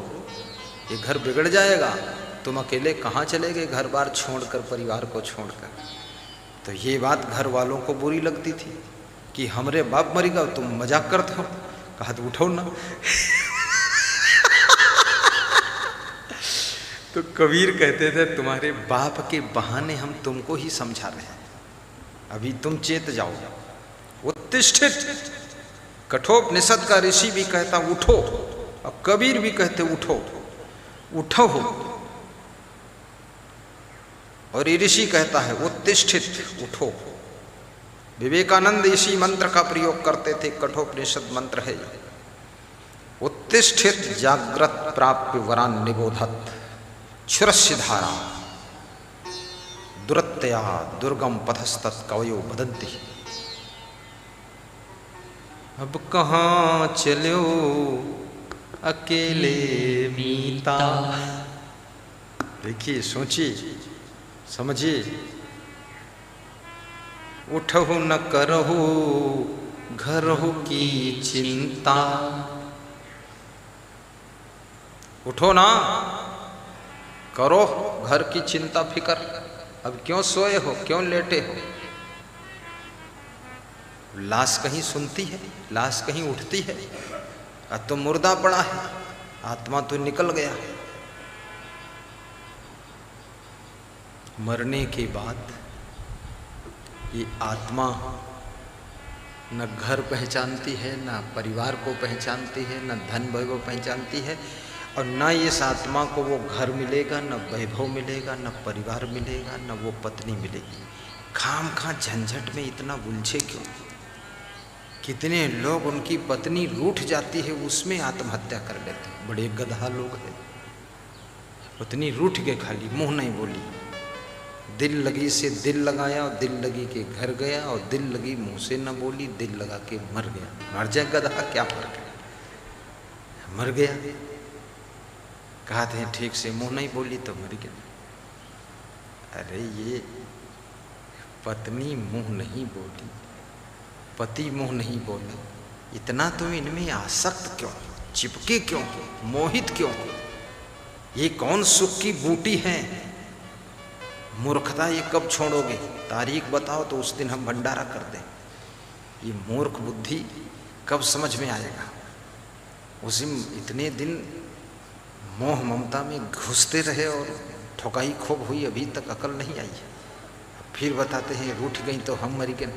ये घर बिगड़ जाएगा। तुम अकेले कहाँ चले गए घर बार छोड़कर, परिवार को छोड़कर? तो ये बात घर वालों को बुरी लगती थी कि हमरे बाप मरेगा, तुम मजाक करते हो। कहा तो उठो ना। तो कबीर कहते थे, तुम्हारे बाप के बहाने हम तुमको ही समझा रहे हैं, अभी तुम चेत जाओ। उत्तिष्ठित, कठोपनिषद का ऋषि भी कहता उठो, और कबीर भी कहते उठो, उठो हो। और ये ऋषि कहता है उत्तिष्ठित, उठो। विवेकानंद इसी मंत्र का प्रयोग करते थे, कठोपनिषद मंत्र है। उत्तिष्ठित जाग्रत प्राप्य वरान निबोधत, क्षुरस्य धारा दुरत्या दुर्गम पथस्तत् कवयो बदंती। अब कहाँ चलो अकेले मीता। देखिए, सोचिए, समझिए। उठहु न करहु घरहु की चिंता। उठो ना, करो घर की चिंता फिकर। अब क्यों सोए हो, क्यों लेटे हो? लाश कहीं सुनती है, लाश कहीं उठती है? अब तो मुर्दा पड़ा है, आत्मा तो निकल गया। मरने के बाद ये आत्मा न घर पहचानती है, न परिवार को पहचानती है, न धन वैभव पहचानती है, और न इस आत्मा को वो घर मिलेगा, न वैभव मिलेगा, न परिवार मिलेगा, न वो पत्नी मिलेगी। खाम खा झंझट में इतना उलझे क्यों? कितने लोग उनकी पत्नी रूठ जाती है उसमें आत्महत्या कर लेते हैं। बड़े गधा लोग हैं। पत्नी रूठ के खाली मुंह नहीं बोली, दिल लगी से दिल लगाया और दिल लगी के घर गया, और दिल लगी मुंह से न बोली, दिल लगा के मर गया। मर जाए गधा, क्या फर्क है? मर गया। कहते हैं ठीक से मुंह नहीं बोली तो मर गया। अरे ये पत्नी मुंह नहीं बोली, पति मुंह नहीं बोले, इतना तुम इनमें आसक्त क्यों, चिपके क्यों, मोहित क्यों? ये कौन सुख की बूटी है? मूर्खता ये कब छोड़ोगे? तारीख बताओ तो उस दिन हम भंडारा कर दें। ये मूर्ख बुद्धि कब समझ में आएगा? उसी इतने दिन मोह ममता में घुसते रहे और ठोकाई खूब हुई, अभी तक अकल नहीं आई। फिर बताते हैं रूठ गई तो हम मर गए।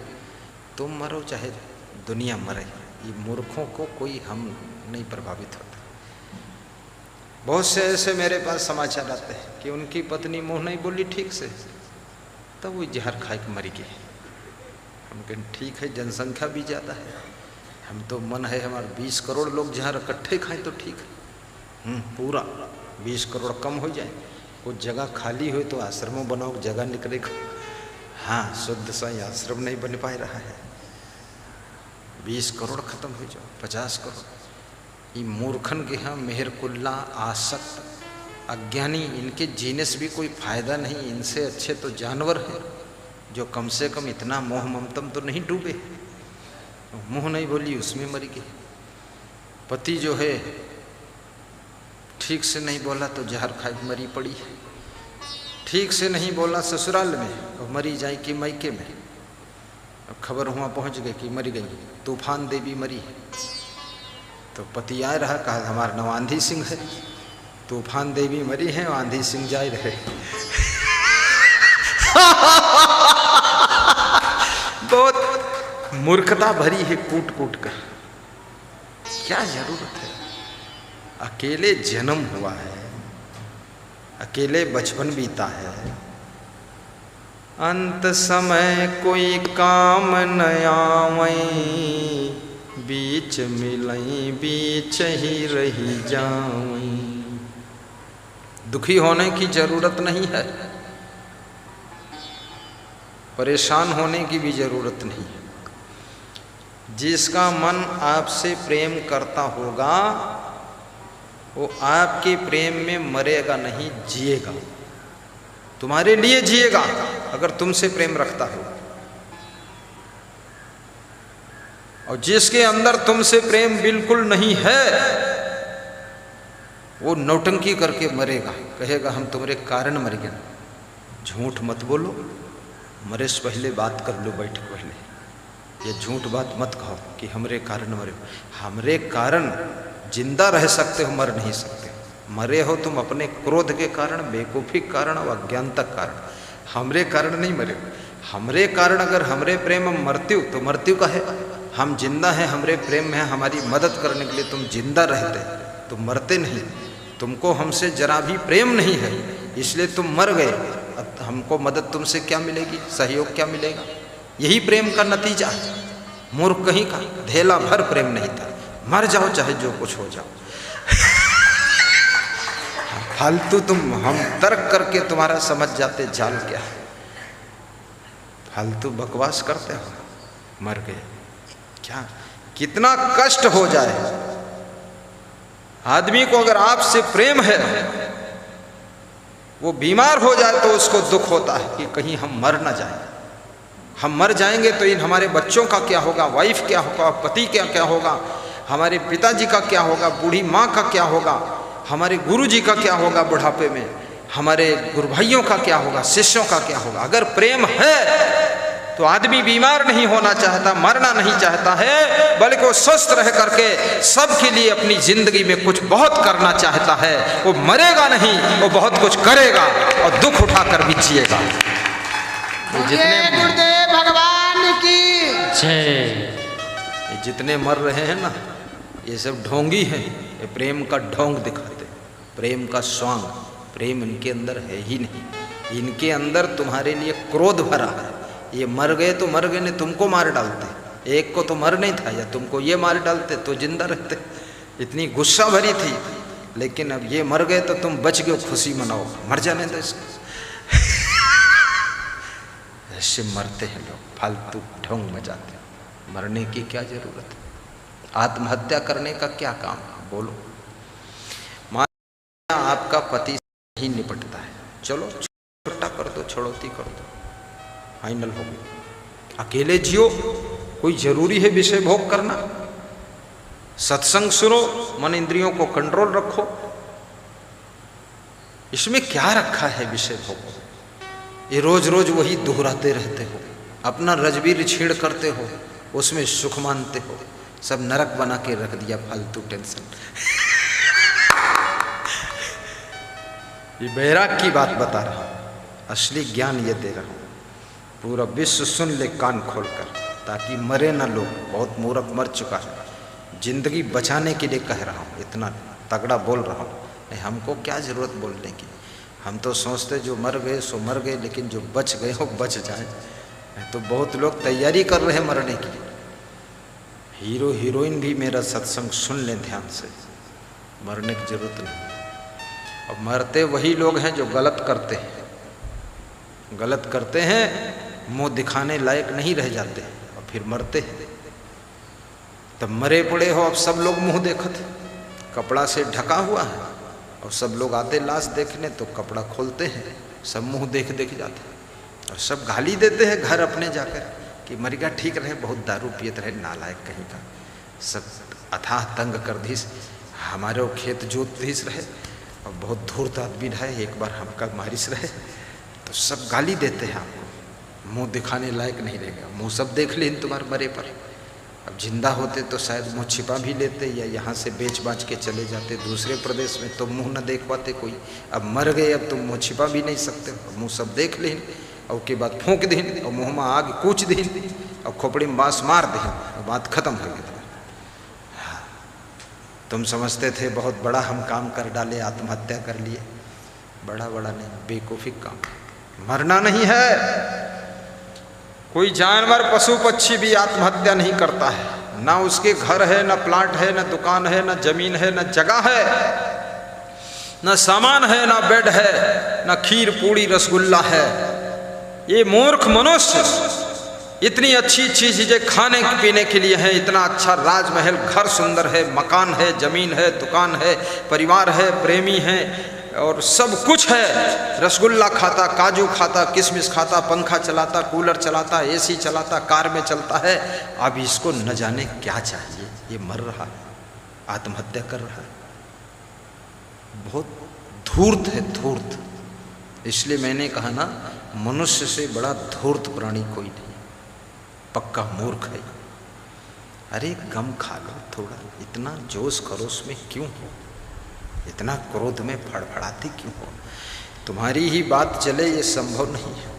तुम मरो चाहे दुनिया मरे, ये मूर्खों को कोई हम नहीं प्रभावित होता। बहुत से ऐसे मेरे पास समाचार आते हैं कि उनकी पत्नी मुंह नहीं बोली ठीक से, तब वो जहर खा के मर गए। हम कहें ठीक है, जनसंख्या भी ज़्यादा है, हम तो मन है हमारे 20 करोड़ लोग जहर इकट्ठे खाएं तो ठीक है। पूरा 20 करोड़ कम हो जाए, कुछ जगह खाली हो तो आश्रमों बनाओ, जगह निकलेगा। हाँ, शुद्ध सा आश्रम नहीं बन पा रहा है। 20 करोड़ खत्म हो जाओ, 50 करोड़। ये मूर्खन के यहाँ मेहर कुल्ला, आसक्त, अज्ञानी, इनके जीने से भी कोई फायदा नहीं। इनसे अच्छे तो जानवर हैं जो कम से कम इतना मोह ममतम तो नहीं डूबे। मुंह नहीं बोली उसमें मर गई। पति जो है ठीक से नहीं बोला तो जहर खाई मरी पड़ी है। ठीक से नहीं बोला ससुराल में और मरी जाए कि मैके में। अब खबर हुआ पहुंच गई कि मरी गई, तूफान देवी मरी है। तो पति आए रहा, कहा हमारा नाम आंधी सिंह है, तूफान देवी मरी है और आंधी सिंह जाए रहे। बहुत मूर्खता भरी है कूट कूट कर। क्या जरूरत है? अकेले जन्म हुआ है, अकेले बचपन बीता है, अंत समय कोई काम न आवई, बीच मिलई बीच ही रही जावई। दुखी होने की जरूरत नहीं है, परेशान होने की भी जरूरत नहीं है। जिसका मन आपसे प्रेम करता होगा वो आपके प्रेम में मरेगा नहीं, जिएगा, तुम्हारे लिए जिएगा अगर तुमसे प्रेम रखता हो। और जिसके अंदर तुमसे प्रेम बिल्कुल नहीं है वो नौटंकी करके मरेगा, कहेगा हम तुम्हारे कारण मर गए। झूठ मत बोलो, मरे से पहले बात कर लो बैठ के पहले। ये झूठ बात मत कहो कि हमरे कारण मरे। हमरे कारण जिंदा रह सकते हो, मर नहीं सकते। मरे हो तुम अपने क्रोध के कारण, बेवकूफ़ी के कारण और अज्ञानता के कारण, हमरे कारण नहीं मरे। हमरे कारण अगर हमरे प्रेम में मृत्यु तो मृत्यु का है। हम जिंदा हैं हमरे प्रेम में, हमारी मदद करने के लिए तुम जिंदा रहते, तुम मरते नहीं। तुमको हमसे जरा भी प्रेम नहीं है इसलिए तुम मर गए। अब हमको मदद तुमसे क्या मिलेगी, सहयोग क्या मिलेगा? यही प्रेम का नतीजा है। मूर्ख कहीं का धेला भर प्रेम नहीं था। मर जाओ चाहे जो कुछ हो जाओ। फालतू तुम, हम तर्क करके तुम्हारा समझ जाते जाल क्या है। फालतू बकवास करते हो, मर गए क्या? कितना कष्ट हो जाए आदमी को अगर आपसे प्रेम है, वो बीमार हो जाए तो उसको दुख होता है कि कहीं हम मर ना जाएं। हम मर जाएंगे तो इन हमारे बच्चों का क्या होगा, वाइफ क्या होगा, पति क्या होगा, हमारे पिताजी का क्या होगा, बूढ़ी माँ का क्या होगा, हमारे गुरुजी का क्या होगा बुढ़ापे में, हमारे गुरु भाइयों का क्या होगा, शिष्यों का क्या होगा। अगर प्रेम है तो आदमी बीमार नहीं होना चाहता, मरना नहीं चाहता है, बल्कि वो स्वस्थ रह करके सबके लिए अपनी जिंदगी में कुछ बहुत करना चाहता है। वो मरेगा नहीं, वो बहुत कुछ करेगा और दुख उठाकर भी जिएगा। जितने गुरुदेव भगवान की जय। जितने मर रहे हैं ना, ये सब ढोंगी हैं। ये प्रेम का ढोंग दिखाते, प्रेम का स्वांग। प्रेम इनके अंदर है ही नहीं। इनके अंदर तुम्हारे लिए क्रोध भरा है। ये मर गए तो मर गए, नहीं तुमको मार डालते। एक को तो मर नहीं था, या तुमको ये मार डालते तो जिंदा रहते। इतनी गुस्सा भरी थी, लेकिन अब ये मर गए तो तुम बच गए, खुशी मनाओ। मर जाने दो इसको। ऐसे मरते हैं लोग, फालतू ढोंग मचाते हैं। मरने की क्या जरूरत है? आत्महत्या करने का क्या काम है? बोलो। मान आपका पति ही निपटता है, चलो छोटा कर दो, छड़ौती कर दो, फाइनल हो गई। अकेले जियो, कोई जरूरी है विषय भोग करना? सत्संग सुनो, मन इंद्रियों को कंट्रोल रखो। इसमें क्या रखा है विषय भोग? ये रोज रोज वही दोहराते रहते हो, अपना रजबीर छीड़ करते हो, उसमें सुख मानते हो। सब नरक बना के रख दिया, फालतू टेंशन। ये बैराग की बात बता रहा हूं, असली ज्ञान ये दे रहा हूं। पूरा विश्व सुन ले कान खोलकर, ताकि मरे ना लोग। बहुत मूर्ख मर चुका है, जिंदगी बचाने के लिए कह रहा हूं, इतना तगड़ा बोल रहा हूं। नहीं, हमको क्या जरूरत बोलने की? हम तो सोचते जो मर गए सो मर गए, लेकिन जो बच गए हो बच जाए। तो बहुत लोग तैयारी कर रहे हैं मरने की। हीरो हीरोइन भी मेरा सत्संग सुन लें ध्यान से, मरने की जरूरत नहीं। और मरते वही लोग हैं जो गलत करते हैं। गलत करते हैं, मुंह दिखाने लायक नहीं रह जाते और फिर मरते हैं। तब मरे पड़े हो, अब सब लोग मुंह देखते, कपड़ा से ढका हुआ है, और सब लोग आते लाश देखने तो कपड़ा खोलते हैं, सब मुंह देख देख जाते हैं, और सब गाली देते हैं घर अपने जाकर कि मर गया, ठीक रहे, बहुत दारू पियत रहे, नालायक कहीं का। सब अथाह तंग कर दीस, हमारे खेत जोत दीस रहे, और बहुत धूर्त आदमी रहे, एक बार हमका मारिश रहे, तो सब गाली देते हैं आपको। मुंह दिखाने लायक नहीं रहेगा, मुंह सब देख लें तुम्हारे मरे पर। अब जिंदा होते तो शायद मुंह छिपा भी लेते, या यहाँ से बेच बाच के चले जाते दूसरे प्रदेश में, तो मुंह न देख पाते कोई। अब मर गए, अब तुम मुँह छिपा भी नहीं सकते, मुँह सब देख लें, और के बाद फूंक दें, और मुँह में आग कूच दें, और खोपड़ी में बाँस मार दें, और बात खत्म हो गई। तुम समझते थे बहुत बड़ा हम काम कर डाले, आत्महत्या कर लिए। बड़ा बड़ा नहीं, बेवकूफ़ी काम। मरना नहीं है। कोई जानवर पशु पक्षी भी आत्महत्या नहीं करता है। ना उसके घर है, ना प्लाट है, ना दुकान है, ना जमीन है, ना जगह है, ना सामान है, ना बेड है, ना खीर पूड़ी रसगुल्ला है। ये मूर्ख मनुष्य इतनी अच्छी चीजें खाने पीने के लिए है, इतना अच्छा राजमहल, घर सुंदर है, मकान है, जमीन है, दुकान है, परिवार है, प्रेमी है, और सब कुछ है। रसगुल्ला खाता, काजू खाता, किशमिश खाता, पंखा चलाता, कूलर चलाता, एसी चलाता, कार में चलता है। अब इसको न जाने क्या चाहिए। ये मर रहा है, आत्महत्या कर रहा है। बहुत धूर्त है, धूर्त। इसलिए मैंने कहा ना, मनुष्य से बड़ा धूर्त प्राणी कोई नहीं, पक्का मूर्ख है। अरे गम खा लो थोड़ा, इतना जोश खरोश में क्यों हो? इतना क्रोध में फड़फड़ाती क्यों हो? तुम्हारी ही बात चले ये संभव नहीं है।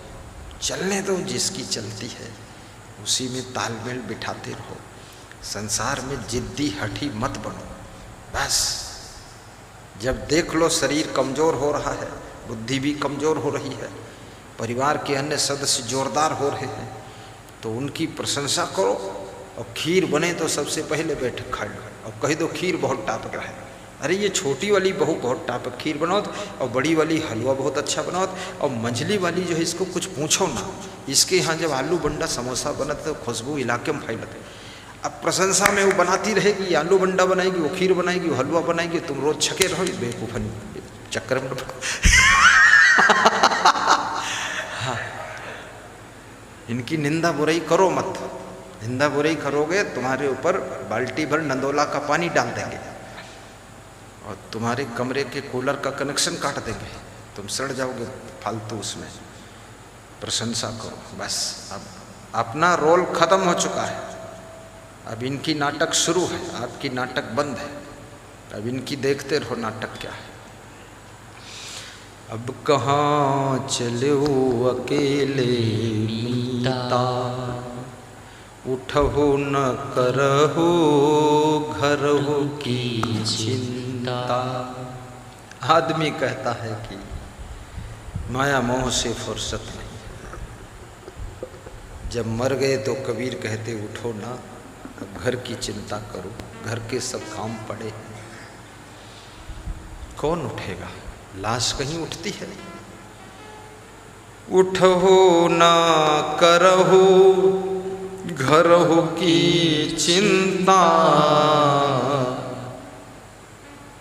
चलने दो, जिसकी चलती है उसी में तालमेल बिठाते रहो। संसार में जिद्दी हठी मत बनो। बस जब देख लो शरीर कमज़ोर हो रहा है, बुद्धि भी कमज़ोर हो रही है, परिवार के अन्य सदस्य जोरदार हो रहे हैं, तो उनकी प्रशंसा करो। और खीर बने तो सबसे पहले बैठ खा लो और कह दो खीर बहुत टापक रहा है। अरे ये छोटी वाली बहू बहुत टापक खीर बनाओ, और बड़ी वाली हलवा बहुत अच्छा बनाओ, और मंझली वाली जो है इसको कुछ पूछो ना। इसके यहाँ जब आलू बंडा समोसा बनते तो खुशबू इलाके में फैलते। अब प्रशंसा में वो बनाती रहेगी, आलू बंडा बनाएगी, वो खीर बनाएगी, वो हलवा बनाएगी, तुम रोज छके रहो बेवकूफ़न चक्कर में। हाँ, इनकी निंदा बुराई करो मत। निंदा बुराई करोगे तुम्हारे ऊपर बाल्टी भर नंदोला का पानी डाल देंगे, और तुम्हारे कमरे के कूलर का कनेक्शन काट देंगे, तुम सड़ जाओगे फालतू उसमें। प्रशंसा करो बस। अब अपना रोल खत्म हो चुका है, अब इनकी नाटक शुरू है, आपकी नाटक बंद है। अब इनकी देखते रहो नाटक क्या है। अब कहाँ चले हो अकेले मीता, उठहु न करहु घरहु की चिंता। आदमी कहता है कि माया मोह से फुर्सत नहीं। जब मर गए तो कबीर कहते उठो ना, अब घर की चिंता करो, घर के सब काम पड़े हैं। कौन उठेगा? लाश कहीं उठती है? उठहु ना करहु घरहु की चिंता,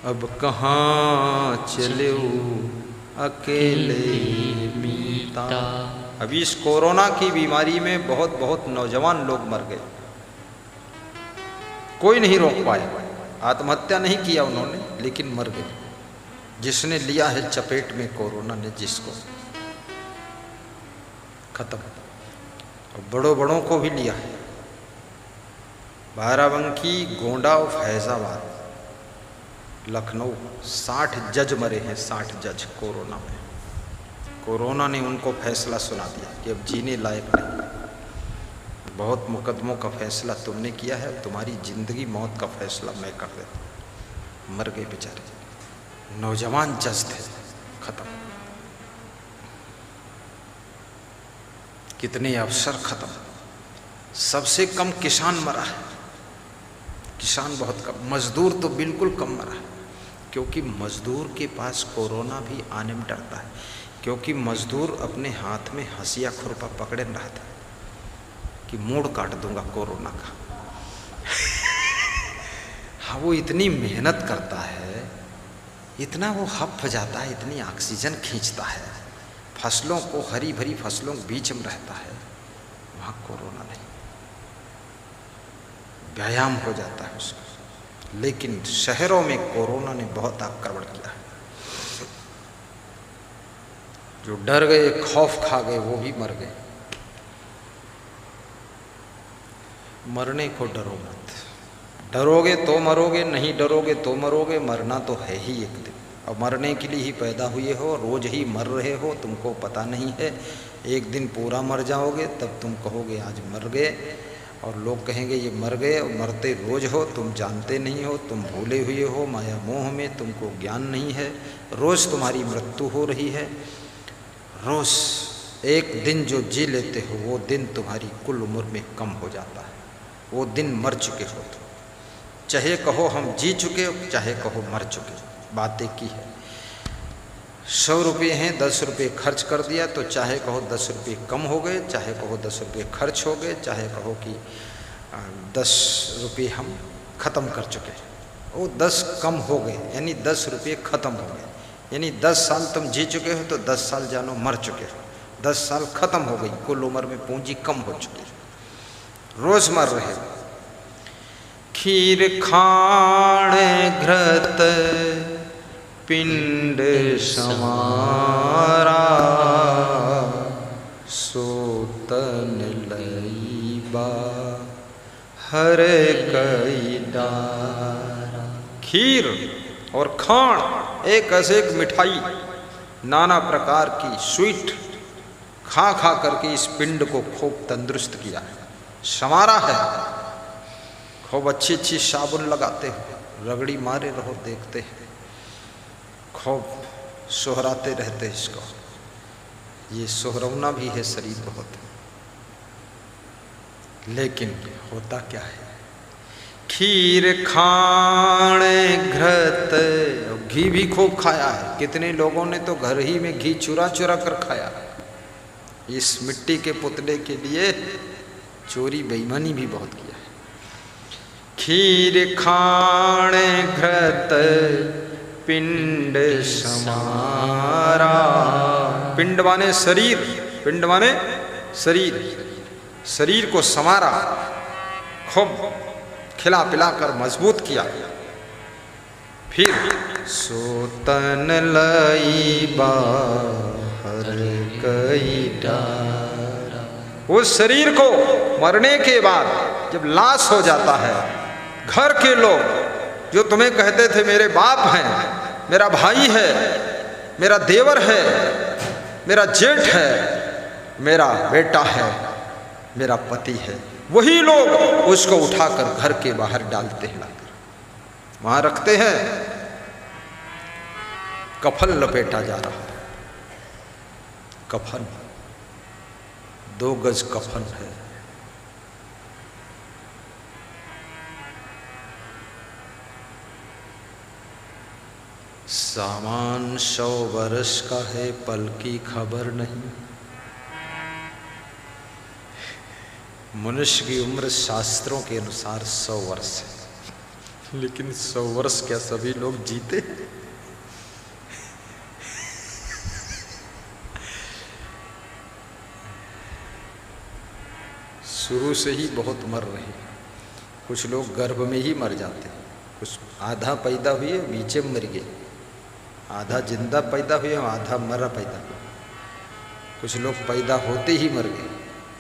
अब कहाँ चले अकेले मीता। अभी इस कोरोना की बीमारी में बहुत बहुत नौजवान लोग मर गए, कोई नहीं रोक पाया। आत्महत्या नहीं किया उन्होंने, लेकिन मर गए। जिसने लिया है चपेट में कोरोना ने, जिसको खत्म। और बड़ों बड़ों को भी लिया है। बाराबंकी, गोंडा और फैजाबाद, लखनऊ 60 जज मरे हैं, 60 जज कोरोना में। कोरोना ने उनको फैसला सुना दिया कि अब जीने लायक नहीं। बहुत मुकदमों का फैसला तुमने किया है, तुम्हारी जिंदगी मौत का फैसला मैं कर देता हूँ। मर गए बेचारे, नौजवान जज थे, खत्म। कितने अवसर खत्म। सबसे कम किसान मरा है, किसान बहुत कम। मजदूर तो बिल्कुल कम मरा है, क्योंकि मजदूर के पास कोरोना भी आने में डरता है, क्योंकि मजदूर अपने हाथ में हंसिया खुरपा पकड़े रहता है कि मूड काट दूंगा कोरोना का। हाँ, वो इतनी मेहनत करता है, इतना वो हफ जाता है, इतनी ऑक्सीजन खींचता है, फसलों को, हरी भरी फसलों के बीच में रहता है। वहाँ कोरोना नहीं, व्यायाम हो जाता है उसको। लेकिन शहरों में कोरोना ने बहुत आक्रमण किया है। जो डर गए, खौफ खा गए, वो भी मर गए। मरने को डरो मत। डरोगे तो मरोगे, नहीं डरोगे तो मरोगे। मरना तो है ही एक दिन, और मरने के लिए ही पैदा हुए हो, रोज ही मर रहे हो, तुमको पता नहीं है। एक दिन पूरा मर जाओगे, तब तुम कहोगे आज मर गए, और लोग कहेंगे ये मर गए। और मरते रोज हो, तुम जानते नहीं हो, तुम भूले हुए हो माया मोह में, तुमको ज्ञान नहीं है। रोज तुम्हारी मृत्यु हो रही है। रोज एक दिन जो जी लेते हो, वो दिन तुम्हारी कुल उम्र में कम हो जाता है। वो दिन मर चुके हो तुम। चाहे कहो हम जी चुके, चाहे कहो मर चुके, बातें की है। 100 रुपये हैं, 10 रुपये खर्च कर दिया, तो चाहे कहो 10 रुपये कम हो गए, चाहे कहो 10 रुपये खर्च हो गए, चाहे कहो कि 10 रुपये हम ख़त्म कर चुके। वो 10 कम हो गए, यानी 10 रुपये ख़त्म हो गए। यानी 10 साल तुम जी चुके हो, तो 10 साल जानो मर चुके हो। 10 साल ख़त्म हो गई, कुल उम्र में पूंजी कम हो चुकी है। रोज़ मर रहे। खीर खाण घृत पिंड समारा, सोतन लईबा हर कई डारा। खीर और खाण, एक ऐसे एक मिठाई, नाना प्रकार की स्वीट खा खा करके इस पिंड को खूब तंदुरुस्त किया है, संवारा है। खूब अच्छी अच्छी साबुन लगाते हो, रगड़ी मारे रहो, देखते हैं, खूब सोहराते रहते इसको। ये सोहरौना भी है शरीर बहुत। लेकिन होता क्या है? खीर खाण घृत, घी भी खूब खाया है। कितने लोगों ने तो घर ही में घी चुरा चुरा कर खाया। इस मिट्टी के पुतले के लिए चोरी बेईमानी भी बहुत किया है। खीर खाण घृत पिंड समारा। पिंड माने शरीर, पिंड माने शरीर। शरीर को संवारा, खूब खिला पिला कर मजबूत किया। फिर सोतन लईबा हर कई डारा। उस शरीर को मरने के बाद जब लाश हो जाता है, घर के लोग जो तुम्हें कहते थे मेरे बाप हैं, मेरा भाई है, मेरा देवर है, मेरा जेठ है, मेरा बेटा है, मेरा पति है, वही लोग उसको उठाकर घर के बाहर डालते हैं, लाकर वहां रखते हैं। कफन लपेटा जा रहा है, कफन 2 गज कफन है। सामान 100 वर्ष का है, पल की खबर नहीं। मनुष्य की उम्र शास्त्रों के अनुसार 100 वर्ष है, लेकिन 100 वर्ष क्या सभी लोग जीते? शुरू से ही बहुत मर रहे हैं। कुछ लोग गर्भ में ही मर जाते हैं, कुछ आधा पैदा हुए नीचे मर गए, आधा जिंदा पैदा हुए आधा मरा पैदा हुआ। कुछ लोग पैदा होते ही मर गए,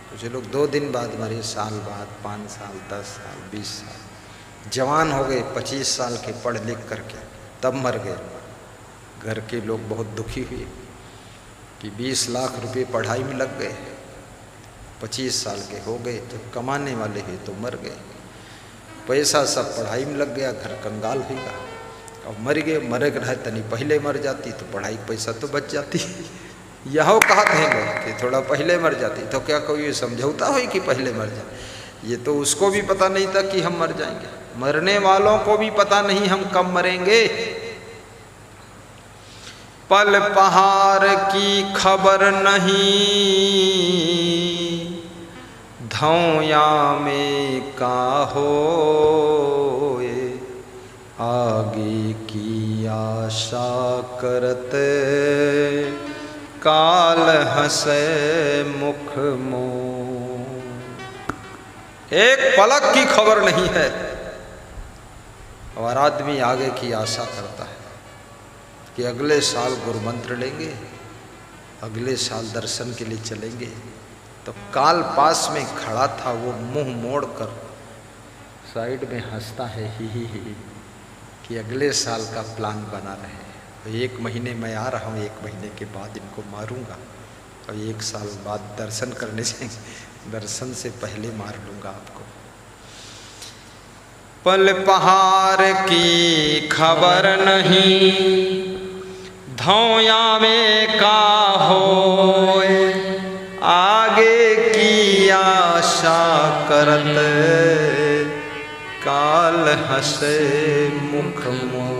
कुछ लोग 2 दिन बाद मरे, साल बाद, 5 साल, 10 साल, 20 साल। जवान हो गए 25 साल के, पढ़ लिख करके, तब मर गए। घर के लोग बहुत दुखी हुए कि 20 लाख रुपए पढ़ाई में लग गए, 25 साल के हो गए तो कमाने वाले हैं तो मर गए। पैसा सब पढ़ाई में लग गया, घर कंगाल हो गया। अब मर गए, मरे रहे तनी पहले मर जाती तो पढ़ाई पैसा तो बच जाती। यह कहते हैं लोग कि थोड़ा पहले मर जाती तो क्या कोई समझौता हो कि पहले मर जाए। ये तो उसको भी पता नहीं था कि हम मर जाएंगे, मरने वालों को भी पता नहीं हम कब मरेंगे। पल पहाड़ की खबर नहीं, धौया में का होए, आगे की आशा करते, काल हंसे मुख मोह। एक पलक की खबर नहीं है और आदमी आगे की आशा करता है कि अगले साल गुरु मंत्र लेंगे, अगले साल दर्शन के लिए चलेंगे। तो काल पास में खड़ा था, वो मुंह मोड़कर साइड में हंसता है, ही कि अगले साल का प्लान बना रहे। तो 1 महीने मैं आ रहा हूँ, 1 महीने के बाद इनको मारूंगा और 1 साल बाद दर्शन करने जाएंगे, दर्शन से पहले मार लूंगा आपको। पल पहाड़ की खबर नहीं, धौया में का होए, आगे की आशा करत, काल हंसे मुख मोह।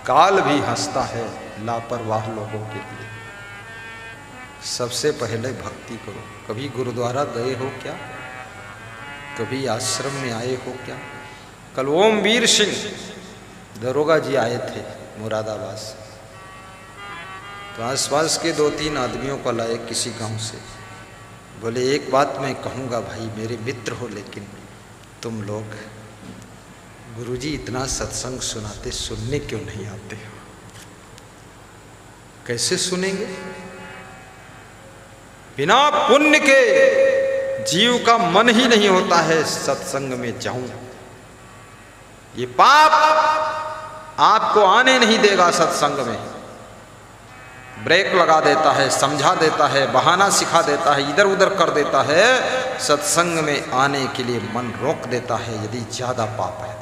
काल भी हंसता है लापरवाह लोगों के लिए। सबसे पहले भक्ति करो। कभी गुरुद्वारा गए हो क्या? कभी आश्रम में आए हो क्या? कल ओमवीर सिंह दरोगा जी आए थे मुरादाबाद से, तो आसपास के 2-3 आदमियों को लाए किसी गांव से। बोले एक बात मैं कहूँगा भाई, मेरे मित्र हो, लेकिन तुम लोग गुरुजी इतना सत्संग सुनाते, सुनने क्यों नहीं आते हो? कैसे सुनेंगे? बिना पुण्य के जीव का मन ही नहीं होता है सत्संग में जाऊं। ये पाप आपको आने नहीं देगा सत्संग में। ब्रेक लगा देता है, समझा देता है, बहाना सिखा देता है, इधर उधर कर देता है। सत्संग में आने के लिए मन रोक देता है यदि ज्यादा पाप है।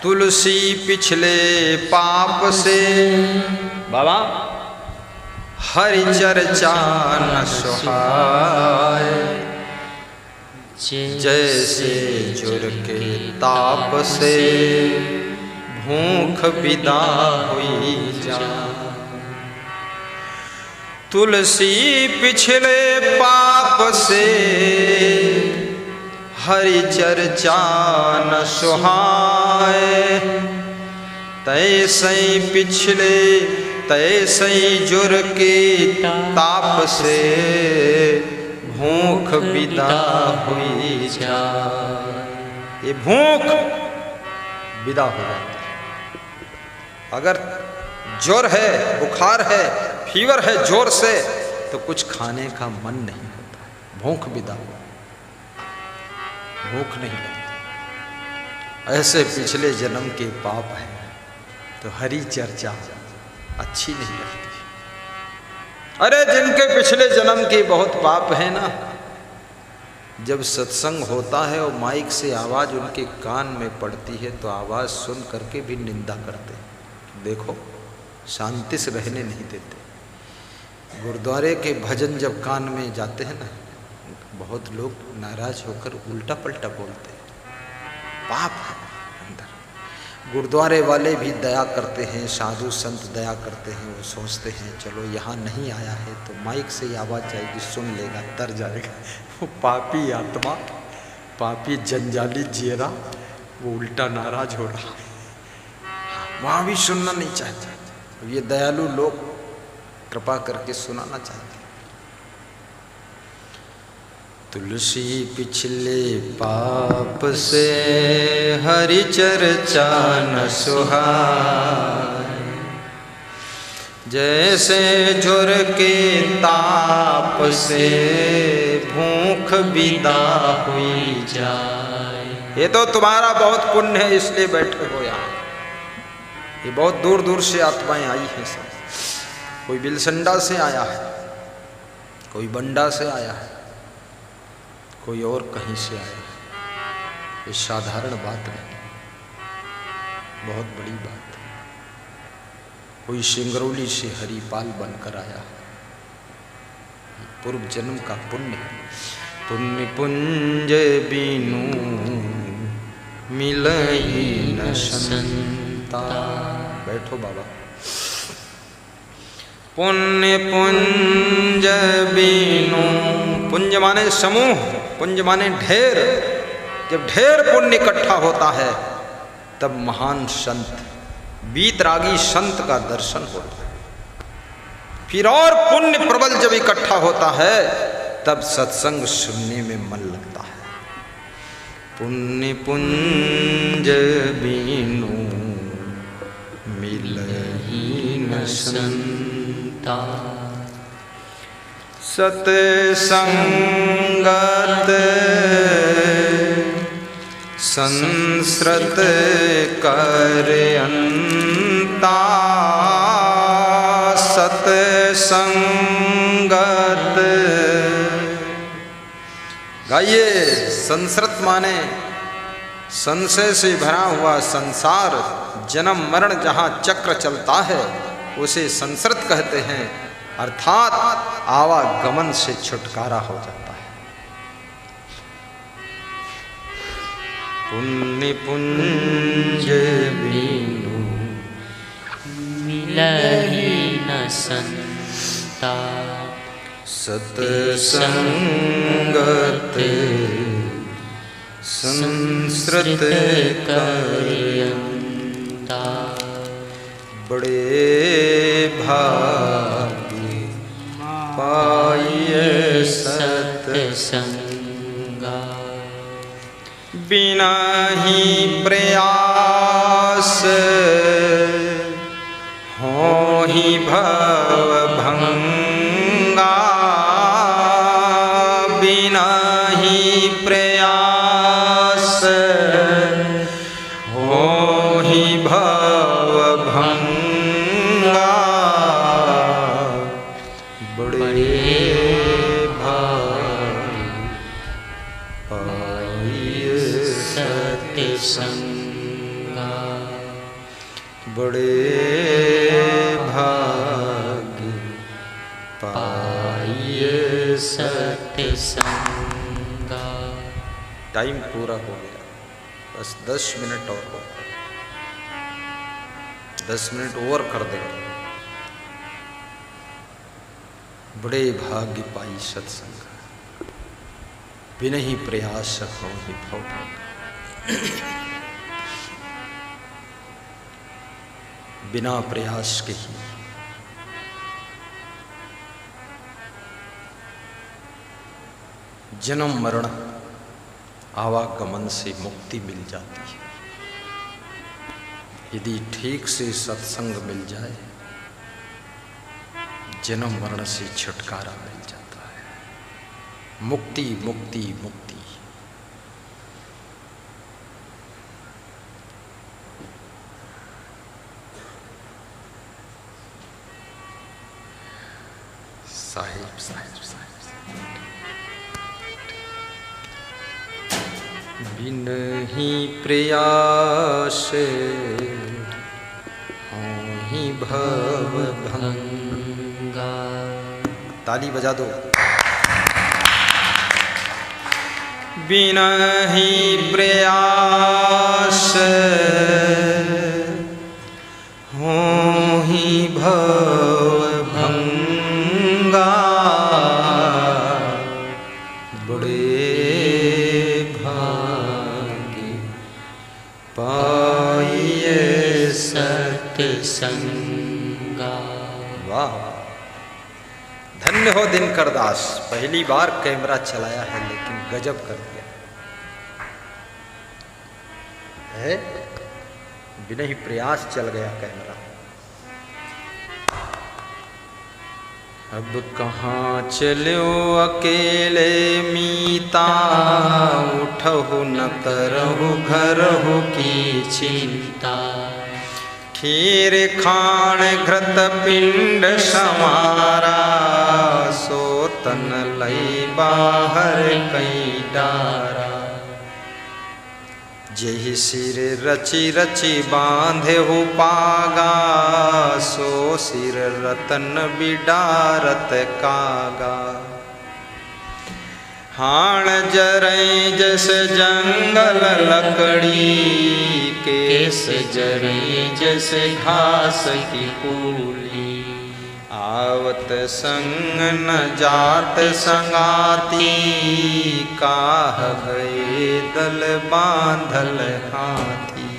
तुलसी पिछले पाप से बाबा हरि चर्चा न सुहाए, जैसे जुर के ताप से भूख विदा हुई जा। तुलसी पिछले पाप से हरि चर्चा न सुहाए, तैसे पिछले तैसे जुर के ताप से भूख विदा हुई जा। ये भूख विदा हो जाती है। अगर जोर है, बुखार है, फीवर है जोर से, तो कुछ खाने का मन नहीं होता, भूख विदा हो, भूख नहीं लगती। ऐसे पिछले जन्म के पाप हैं तो हरि चर्चा अच्छी नहीं लगती। अरे जिनके पिछले जन्म के बहुत पाप है ना, जब सत्संग होता है और माइक से आवाज़ उनके कान में पड़ती है तो आवाज़ सुन करके भी निंदा करते हैं। देखो शांति से रहने नहीं देते। गुरुद्वारे के भजन जब कान में जाते हैं ना, बहुत लोग नाराज होकर उल्टा पलटा बोलते हैं, पाप है अंदर। गुरुद्वारे वाले भी दया करते हैं, साधु संत दया करते हैं। वो सोचते हैं चलो यहाँ नहीं आया है तो माइक से ही आवाज़ जाएगी, सुन लेगा, तर जाएगा। वो पापी आत्मा, पापी जंजाली चेहरा, वो उल्टा नाराज हो रहा है, वहाँ भी सुनना नहीं चाहते। ये दयालु लोग कृपा करके सुनाना चाहते। तुलसी पिछले पाप से हरि चर्चा न सुहाए, जैसे झुर के ताप से भूख विदा हुई जाए। ये तो तुम्हारा बहुत पुण्य है इसलिए बैठे हो यहाँ। ये बहुत दूर दूर से आत्माएं आई हैं सब। कोई बिलसंडा से आया है, कोई बंडा से आया है, कोई और कहीं से आया है। ये साधारण बात नहीं, बहुत बड़ी बात है। कोई सिंगरौली से हरिपाल बनकर आया है, पूर्व जन्म का पुण्य है। पुण्य पुंज बीनू मिलई न संता। बैठो बाबा। पुण्य पुंज बीनू, पुंज माने समूह, पुंज माने ढेर। जब ढेर पुण्य इकट्ठा होता है तब महान संत, वीतरागी संत का दर्शन होता है। फिर और पुण्य प्रबल जब इकट्ठा होता है तब सत्संग सुनने में मन लगता है। पुण्य पुंज बीनू मिलहि न संता। सतसंगत संस्कृत कर अंता। सतसंगत गाइए। संस्कृत माने संशय से भरा हुआ संसार, जन्म मरण जहाँ चक्र चलता है उसे संस्कृत कहते हैं। अर्थात आवागमन से छुटकारा हो जाता है। पुण्य पुंज बीनू मिलहि न संता। सतसंगत संस्कृत करयंता। बड़े भाग्य पाइए सत्संगा। बिना ही प्रयास हो ही भव भंगा। बिना ही प्रयास हो ही भव भंगा। बड़े भाग्य सत्संगा। बड़े भाग्य पाइए सत्संगा। टाइम पूरा हो गया, बस 10 मिनट और हो, 10 मिनट और कर देंगे। बड़े भाग्य पाई सत्संग, बिना ही प्रयास हो ही भव भंग। बिना प्रयास के ही जन्म मरण आवागमन से मुक्ति मिल जाती है। यदि ठीक से सत्संग मिल जाए जन्म मरण से छुटकारा मिल जाता है। मुक्ति मुक्ति मुक्ति। बिनहि प्रयास होहि भव भंगा। ताली बजा दो। बिनहि प्रयास होहि भव भंगा। बड़े भाग्य पाइए सत्संगा। वाह, धन्य हो दिनकर दास। पहली बार कैमरा चलाया है लेकिन गजब कर दिया है। बिना ही प्रयास चल गया कैमरा। अब कहाँ चलो अकेले मीता, उठहु न करहु घरहु की चिंता। खीर खाण घृत पिंड समारा, सो तन लई बाहर कई डारा। जेहि सिर रचि रचि बांधे हो पागा, सो सिर रतन बिडारत कागा। हाण जरै जस जंगल लकड़ी, केस जरै जस घास की कूली। आवत संग न जात संगाती, काह गए दल बांधल हाथी।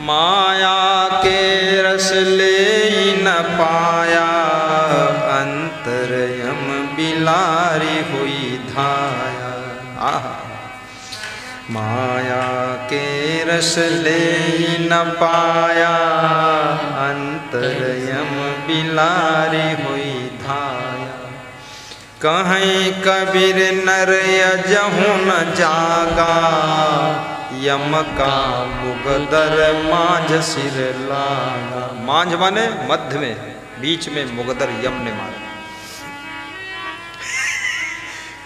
माया के रस ले न पाया, अंतरयम बिलारी हुई धाया। आहा, माया के रस ले न पाया, अंतरयम बिलारी हुई धाया। कहीं कबीर नर यजहु न जागा, यम का मुगदर मांझ सिर लागा। मांझ माने मध्य में, बीच में मुगदर यम ने मारा।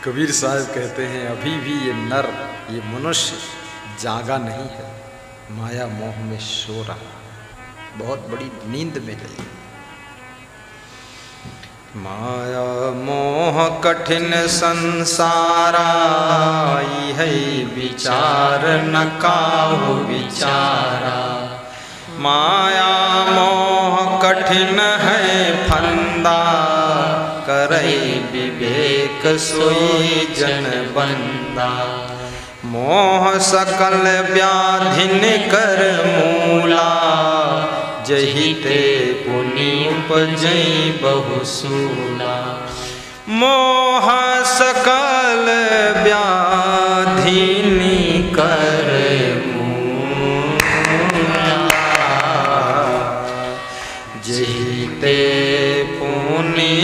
कबीर साहब कहते हैं अभी भी ये नर, ये मनुष्य जागा नहीं है, माया मोह में सो रहा, बहुत बड़ी नींद में है। माया मोह कठिन संसारा, है विचार न काहु विचारा। माया मोह कठिन है फंदा, करे विवेक सोई जन बंदा। मोह सकल व्याधिन कर मूला, जही ते पुनि उपजई बहुसूला। मोह सकल व्याधिन कर मूला, जही ते पुनि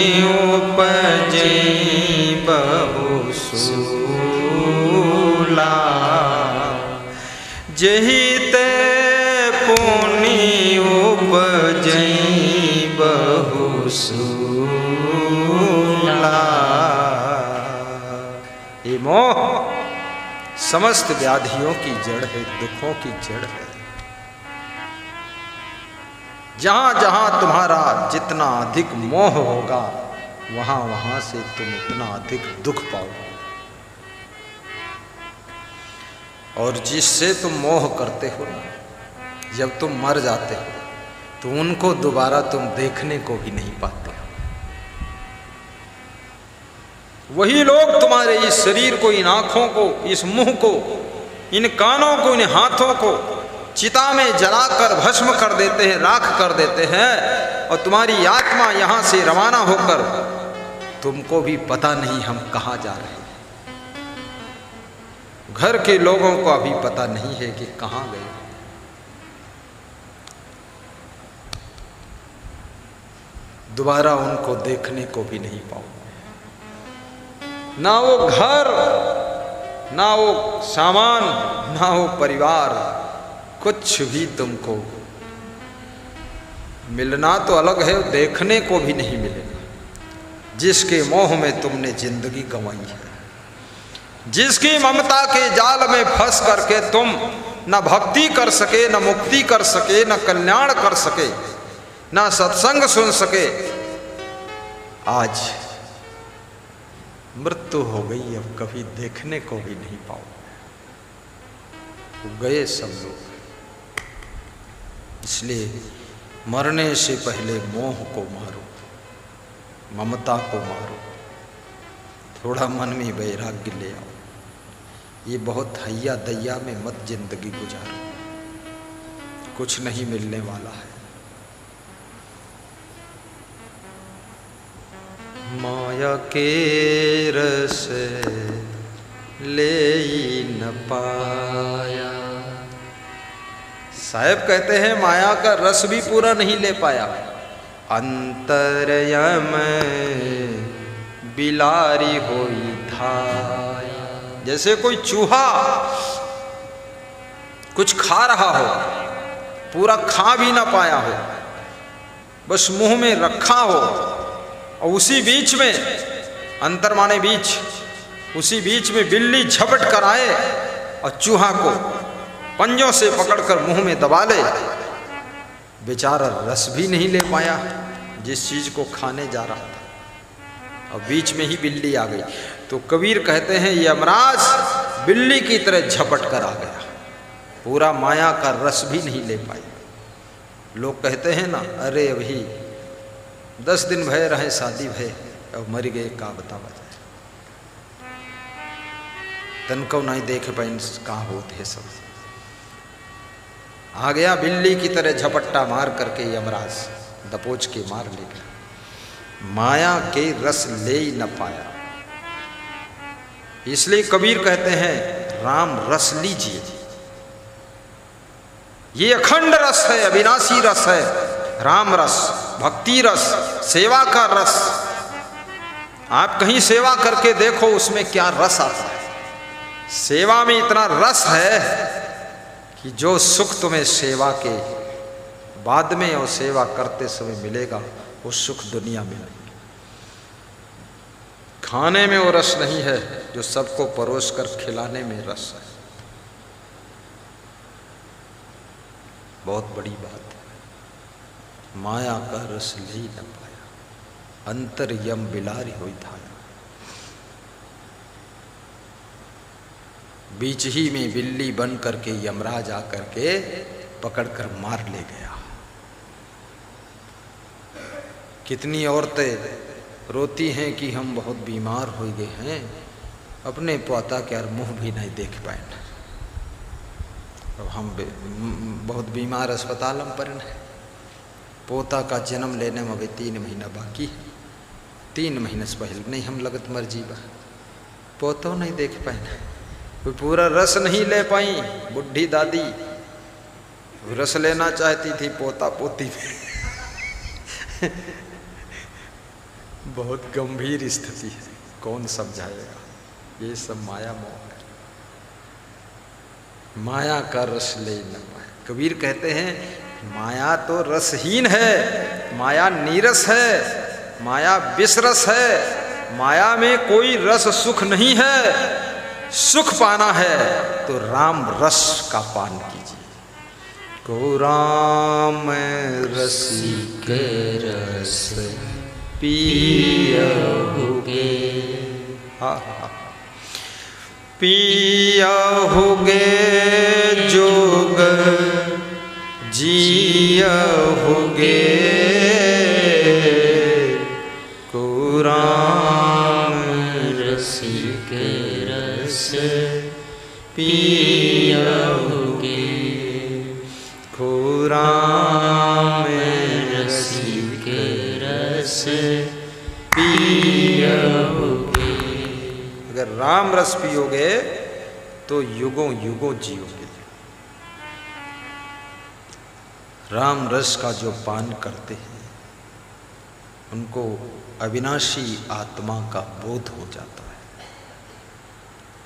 उपजई बहुसूला। जही ते पुनि उपजई बहुसूला। ये मोह समस्त व्याधियों की जड़ है, दुखों की जड़ है। जहां जहां तुम्हारा जितना अधिक मोह होगा, वहां वहां से तुम उतना अधिक दुख पाओगे। और जिससे तुम मोह करते हो ना, जब तुम मर जाते हो तो उनको दोबारा तुम देखने को भी नहीं पाते। वही लोग तुम्हारे इस शरीर को, इन आँखों को, इस मुंह को, इन कानों को, इन हाथों को चिता में जलाकर भस्म कर देते हैं, राख कर देते हैं। और तुम्हारी आत्मा यहाँ से रवाना होकर, तुमको भी पता नहीं हम कहाँ जा रहे हैं। घर के लोगों को अभी पता नहीं है कि कहाँ गए। दोबारा उनको देखने को भी नहीं पाओ। ना वो घर, ना वो सामान, ना वो परिवार, कुछ भी तुमको मिलना तो अलग है, देखने को भी नहीं मिलेगा। जिसके मोह में तुमने जिंदगी गंवाई है, जिसकी ममता के जाल में फंस करके तुम न भक्ति कर सके, न मुक्ति कर सके, न कल्याण कर सके, न सत्संग सुन सके, आज मृत्यु हो गई, अब कभी देखने को भी नहीं पाओ। गए सब लोग। इसलिए मरने से पहले मोह को मारो, ममता को मारो, थोड़ा मन में वैराग्य ले आओ। ये बहुत हैया दैया में मत जिंदगी गुजारो, कुछ नहीं मिलने वाला है। माया के रस ले न पाया। साहब कहते हैं माया का रस भी पूरा नहीं ले पाया। अंतरयम बिलारी होई धाया। जैसे कोई चूहा कुछ खा रहा हो, पूरा खा भी ना पाया हो, बस मुंह में रखा हो, और उसी बीच में, अंतर माने बीच, उसी बीच में बिल्ली झपट कर आए और चूहा को पंजों से पकड़कर मुंह में दबा ले। बेचारा रस भी नहीं ले पाया जिस चीज को खाने जा रहा था, और बीच में ही बिल्ली आ गई। तो कबीर कहते हैं यमराज बिल्ली की तरह झपट कर आ गया, पूरा माया का रस भी नहीं ले पाई। लोग कहते हैं ना, अरे अभी 10 दिन भय रहे शादी भय, अब मर गए का बतावा जाए। तन को नहीं देख पाए कहाँ होते सब। आ गया बिल्ली की तरह झपट्टा मार करके यमराज, दपोच के मार ले गया। माया के रस ले ही न पाया। इसलिए कबीर कहते हैं राम रस लीजिए, ये अखंड रस है, अविनाशी रस है। राम रस, भक्ति रस, सेवा का रस। आप कहीं सेवा करके देखो उसमें क्या रस आता है। सेवा में इतना रस है कि जो सुख तुम्हें सेवा के बाद में और सेवा करते समय मिलेगा, वो सुख दुनिया में नहीं। खाने में वो रस नहीं है जो सबको परोस कर खिलाने में रस है। बहुत बड़ी बात है। माया का रस ले न पाया, अंतर यम बिलारी होई धाया। बीच ही में बिल्ली बन करके यमराज आकर के पकड़कर मार ले गया। कितनी औरतें रोती हैं कि हम बहुत बीमार हो गए हैं, अपने पोता के यार मुंह भी नहीं देख पाए। अब हम बहुत बीमार अस्पताल में पड़े हैं। पोता का जन्म लेने में अभी 3 महीना बाकी है। 3 महीने से पहले नहीं हम लगत मर जीवा, पोतो नहीं देख पाए, कोई पूरा रस नहीं ले पाई। बुढ़ी दादी रस लेना चाहती थी पोता पोती में। बहुत गंभीर स्थिति है, कौन समझाएगा। ये सब माया मोह है। माया का रस ले न पाए। कबीर कहते हैं माया तो रसहीन है, माया नीरस है, माया विषरस है। माया में कोई रस सुख नहीं है। सुख पाना है तो राम रस का पान कीजिए। को राम रसिक रस पियहुगे, पियहुगे जोग जियहुगे। को राम रसिक रस पियहुगे, को राम रसिक रस पियहुगे। अगर राम रस पियोगे तो युगों युगों जियोगे। राम रस का जो पान करते हैं उनको अविनाशी आत्मा का बोध हो जाता है।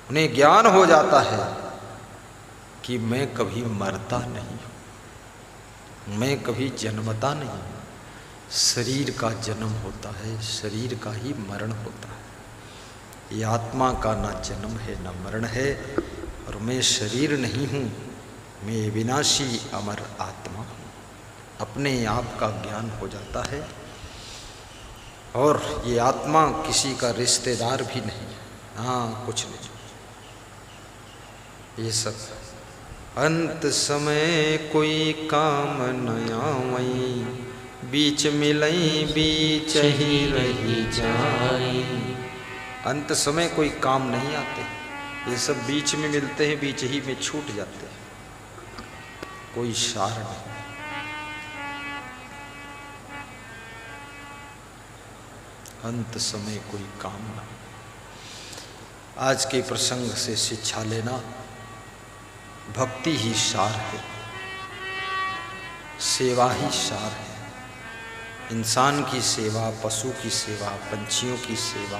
उन्हें ज्ञान हो जाता है कि मैं कभी मरता नहीं हूँ, मैं कभी जन्मता नहीं हूँ। शरीर का जन्म होता है, शरीर का ही मरण होता है। ये आत्मा का ना जन्म है ना मरण है, और मैं शरीर नहीं हूँ, मैं विनाशी अमर आत्मा हूँ। अपने आप का ज्ञान हो जाता है, और ये आत्मा किसी का रिश्तेदार भी नहीं है। हाँ, कुछ नहीं, ये सब अंत समय कोई काम न आवई, बीच मिलई बीच ही रही जाई। अंत समय कोई काम नहीं आते, ये सब बीच में मिलते हैं, बीच ही में छूट जाते हैं, कोई सार नहीं। अंत समय कोई काम न। आज के प्रसंग से शिक्षा लेना, भक्ति ही सार है, सेवा ही सार है। इंसान की सेवा, पशु की सेवा, पंछियों की सेवा,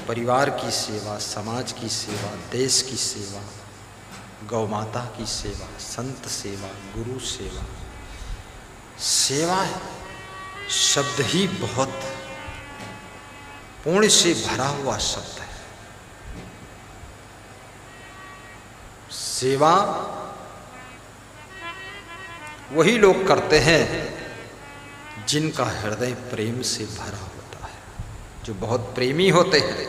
परिवार की सेवा, समाज की सेवा, देश की सेवा, गौ माता की सेवा, संत सेवा, गुरु सेवा। सेवा शब्द ही बहुत पुण्य से भरा हुआ शब्द है। सेवा वही लोग करते हैं जिनका हृदय प्रेम से भरा होता है, जो बहुत प्रेमी होते हैं।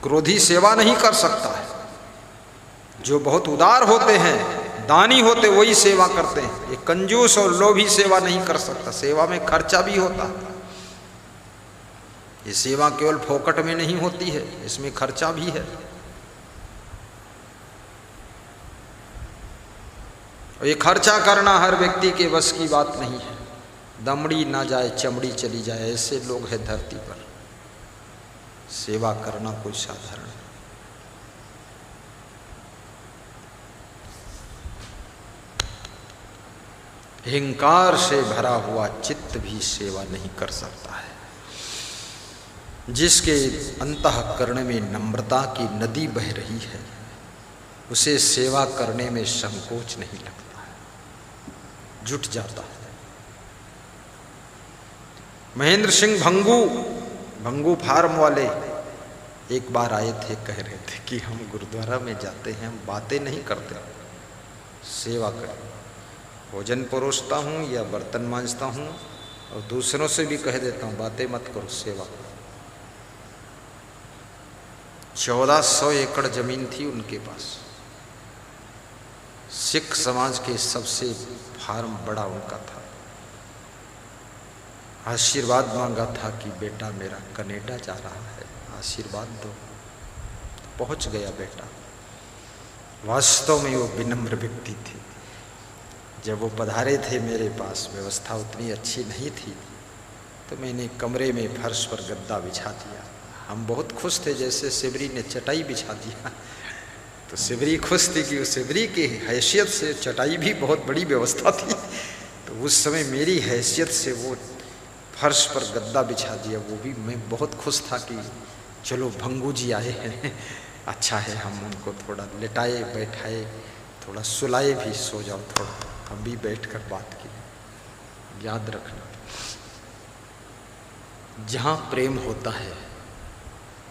क्रोधी सेवा नहीं कर सकता है। जो बहुत उदार होते हैं, दानी होते, वही सेवा करते हैं। ये कंजूस और लोभी सेवा नहीं कर सकता। सेवा में खर्चा भी होता है। ये सेवा केवल फोकट में नहीं होती है, इसमें खर्चा भी है। और ये खर्चा करना हर व्यक्ति के बस की बात नहीं है। दमड़ी ना जाए चमड़ी चली जाए, ऐसे लोग हैं धरती पर। सेवा करना कोई साधारण है। अहंकार से भरा हुआ चित्त भी सेवा नहीं कर सकता है। जिसके अंतःकरण में नम्रता की नदी बह रही है, उसे सेवा करने में संकोच नहीं लगता है, जुट जाता है। महेंद्र सिंह भंगू फार्म वाले एक बार आए थे, कह रहे थे कि हम गुरुद्वारा में जाते हैं, हम बातें नहीं करते, सेवा करें। भोजन परोसता हूँ या बर्तन मांजता हूँ, और दूसरों से भी कह देता हूँ बातें मत करो, सेवा करो। 1400 एकड़ जमीन थी उनके पास। सिख समाज के सबसे फार्म बड़ा उनका था। आशीर्वाद मांगा था कि बेटा मेरा कनाडा जा रहा है, आशीर्वाद दो। पहुंच गया बेटा। वास्तव में वो विनम्र व्यक्ति थे। जब वो पधारे थे मेरे पास, व्यवस्था उतनी अच्छी नहीं थी, तो मैंने कमरे में फर्श पर गद्दा बिछा दिया। हम बहुत खुश थे, जैसे शिवरी ने चटाई बिछा दिया। तो शिवरी खुश थी कि उस शिवरी की हैसियत से चटाई भी बहुत बड़ी व्यवस्था थी। तो उस समय मेरी हैसियत से वो फर्श पर गद्दा बिछा दिया। वो भी मैं बहुत खुश था कि चलो भंगू जी आए हैं, अच्छा है। हम उनको थोड़ा लेटाए बैठाए, थोड़ा सुलाए भी, सो जाओ थोड़ा, हम भी बैठकर बात की। याद रखना, जहाँ प्रेम होता है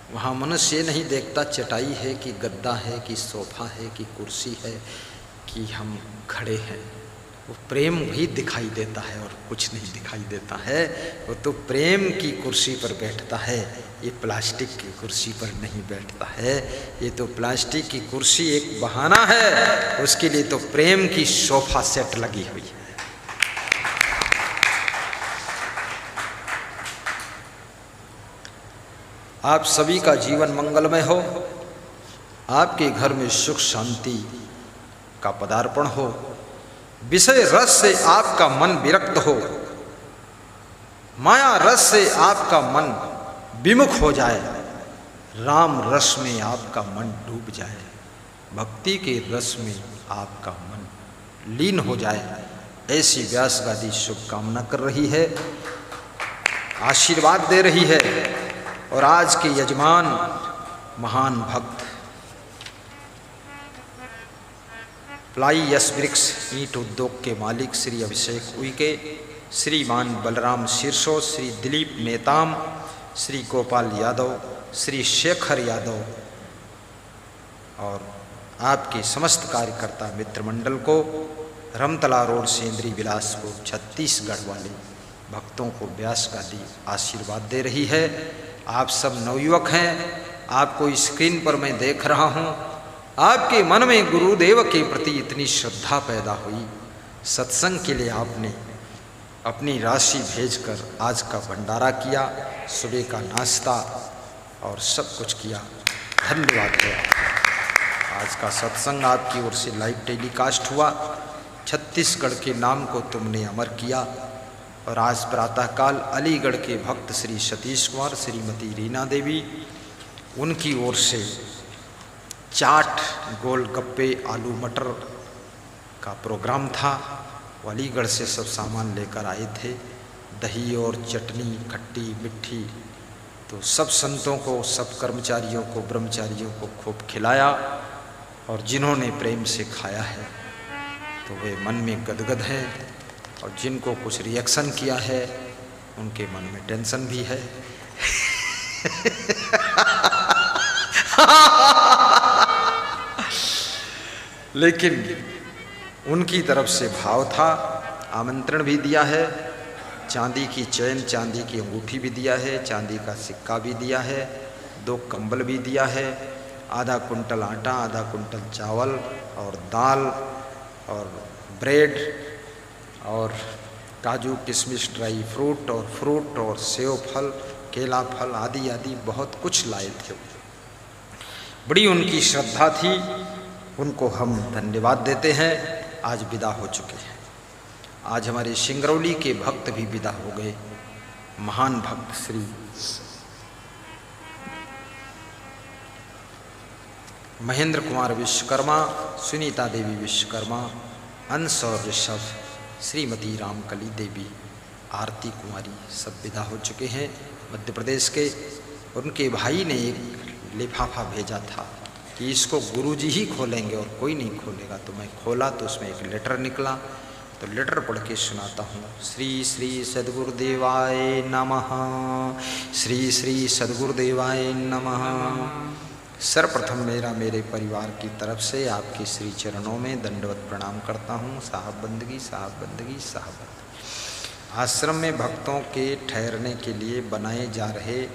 वहाँ मनुष्य नहीं देखता चटाई है कि गद्दा है कि सोफा है कि कुर्सी है कि हम खड़े हैं। वो प्रेम भी दिखाई देता है और कुछ नहीं दिखाई देता है। वो तो प्रेम की कुर्सी पर बैठता है, ये प्लास्टिक की कुर्सी पर नहीं बैठता है। ये तो प्लास्टिक की कुर्सी एक बहाना है, उसके लिए तो प्रेम की सोफा सेट लगी हुई है। आप सभी का जीवन मंगलमय हो, आपके घर में सुख शांति का पदार्पण हो, विषय रस से आपका मन विरक्त हो, माया रस से आपका मन विमुख हो जाए, राम रस में आपका मन डूब जाए, भक्ति के रस में आपका मन लीन हो जाए, ऐसी व्यास गादी शुभकामना कर रही है, आशीर्वाद दे रही है। और आज के यजमान महान भक्त प्लाई यश वृक्ष ईंट उद्योग के मालिक श्री अभिषेक उइके, श्रीमान बलराम शीर्षो, श्री दिलीप नेताम, श्री गोपाल यादव, श्री शेखर यादव और आपके समस्त कार्यकर्ता मित्र मंडल को रमतला रोड सेंद्री बिलासपुर छत्तीसगढ़ वाले भक्तों को व्यास गादी आशीर्वाद दे रही है। आप सब नवयुवक हैं, आपको स्क्रीन पर मैं देख रहा हूं, आपके मन में गुरुदेव के प्रति इतनी श्रद्धा पैदा हुई, सत्संग के लिए आपने अपनी राशि भेजकर आज का भंडारा किया, सुबह का नाश्ता और सब कुछ किया। धन्यवाद है। आज का सत्संग आपकी ओर से लाइव टेलीकास्ट हुआ। छत्तीसगढ़ के नाम को तुमने अमर किया और आज प्रातःकाल अलीगढ़ के भक्त श्री सतीश कुमार, श्रीमती रीना देवी, उनकी ओर से चाट, गोलगप्पे, आलू मटर का प्रोग्राम था। वो अलीगढ़ से सब सामान लेकर आए थे, दही और चटनी, खट्टी मिट्ठी। तो सब संतों को, सब कर्मचारियों को, ब्रह्मचारियों को खूब खिलाया और जिन्होंने प्रेम से खाया है तो वे मन में गदगद हैं और जिनको कुछ रिएक्शन किया है उनके मन में टेंशन भी है। लेकिन उनकी तरफ से भाव था, आमंत्रण भी दिया है, चांदी की चैन, चांदी की अंगूठी भी दिया है, चांदी का सिक्का भी दिया है, 2 कंबल भी दिया है, आधा कुंटल आटा, आधा कुंटल चावल और दाल और ब्रेड और काजू किशमिश, ड्राई फ्रूट और सेव फल, केला फल आदि आदि बहुत कुछ लाए थे। बड़ी उनकी श्रद्धा थी, उनको हम धन्यवाद देते हैं। आज विदा हो चुके हैं। आज हमारे सिंगरौली के भक्त भी विदा हो गए। महान भक्त श्री महेंद्र कुमार विश्वकर्मा, सुनीता देवी विश्वकर्मा, अंश और ऋषभ, श्रीमती रामकली देवी, आरती कुमारी सब विदा हो चुके हैं मध्य प्रदेश के। उनके भाई ने एक लिफाफा भेजा था कि इसको गुरुजी ही खोलेंगे और कोई नहीं खोलेगा। तो मैं खोला तो उसमें एक लेटर निकला, तो लेटर पढ़ के सुनाता हूँ। श्री श्री सद्गुरुदेवाय नमः, श्री श्री सद्गुरुदेवाय नमः। सर्वप्रथम मेरे परिवार की तरफ से आपके श्री चरणों में दंडवत प्रणाम करता हूँ। साहब बंदगी, साहब बंदगी, साहब बंदगी। आश्रम में भक्तों के ठहरने के लिए बनाए जा रहे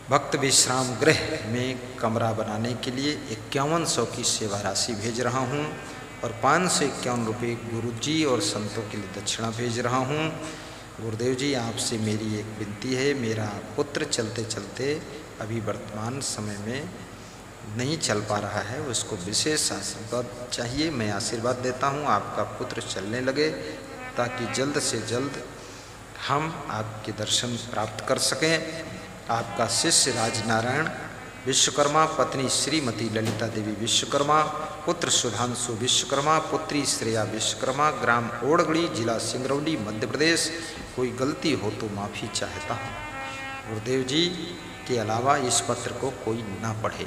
भक्त विश्राम गृह में कमरा बनाने के लिए 5100 की सेवा राशि भेज रहा हूँ और 551 रुपये गुरुजी और संतों के लिए दक्षिणा भेज रहा हूँ। गुरुदेव जी, आपसे मेरी एक विनती है। मेरा पुत्र चलते चलते अभी वर्तमान समय में नहीं चल पा रहा है, उसको विशेष आशीर्वाद चाहिए। मैं आशीर्वाद देता हूँ आपका पुत्र चलने लगे ताकि जल्द से जल्द हम आपके दर्शन प्राप्त कर सकें। आपका शिष्य राजनारायण विश्वकर्मा, पत्नी श्रीमती ललिता देवी विश्वकर्मा, पुत्र सुधांशु विश्वकर्मा, पुत्री श्रेया विश्वकर्मा, ग्राम ओड़गड़ी, जिला सिंगरौली, मध्य प्रदेश। कोई गलती हो तो माफ़ी चाहता हूँ। गुरुदेव जी के अलावा इस पत्र को कोई ना पढ़े।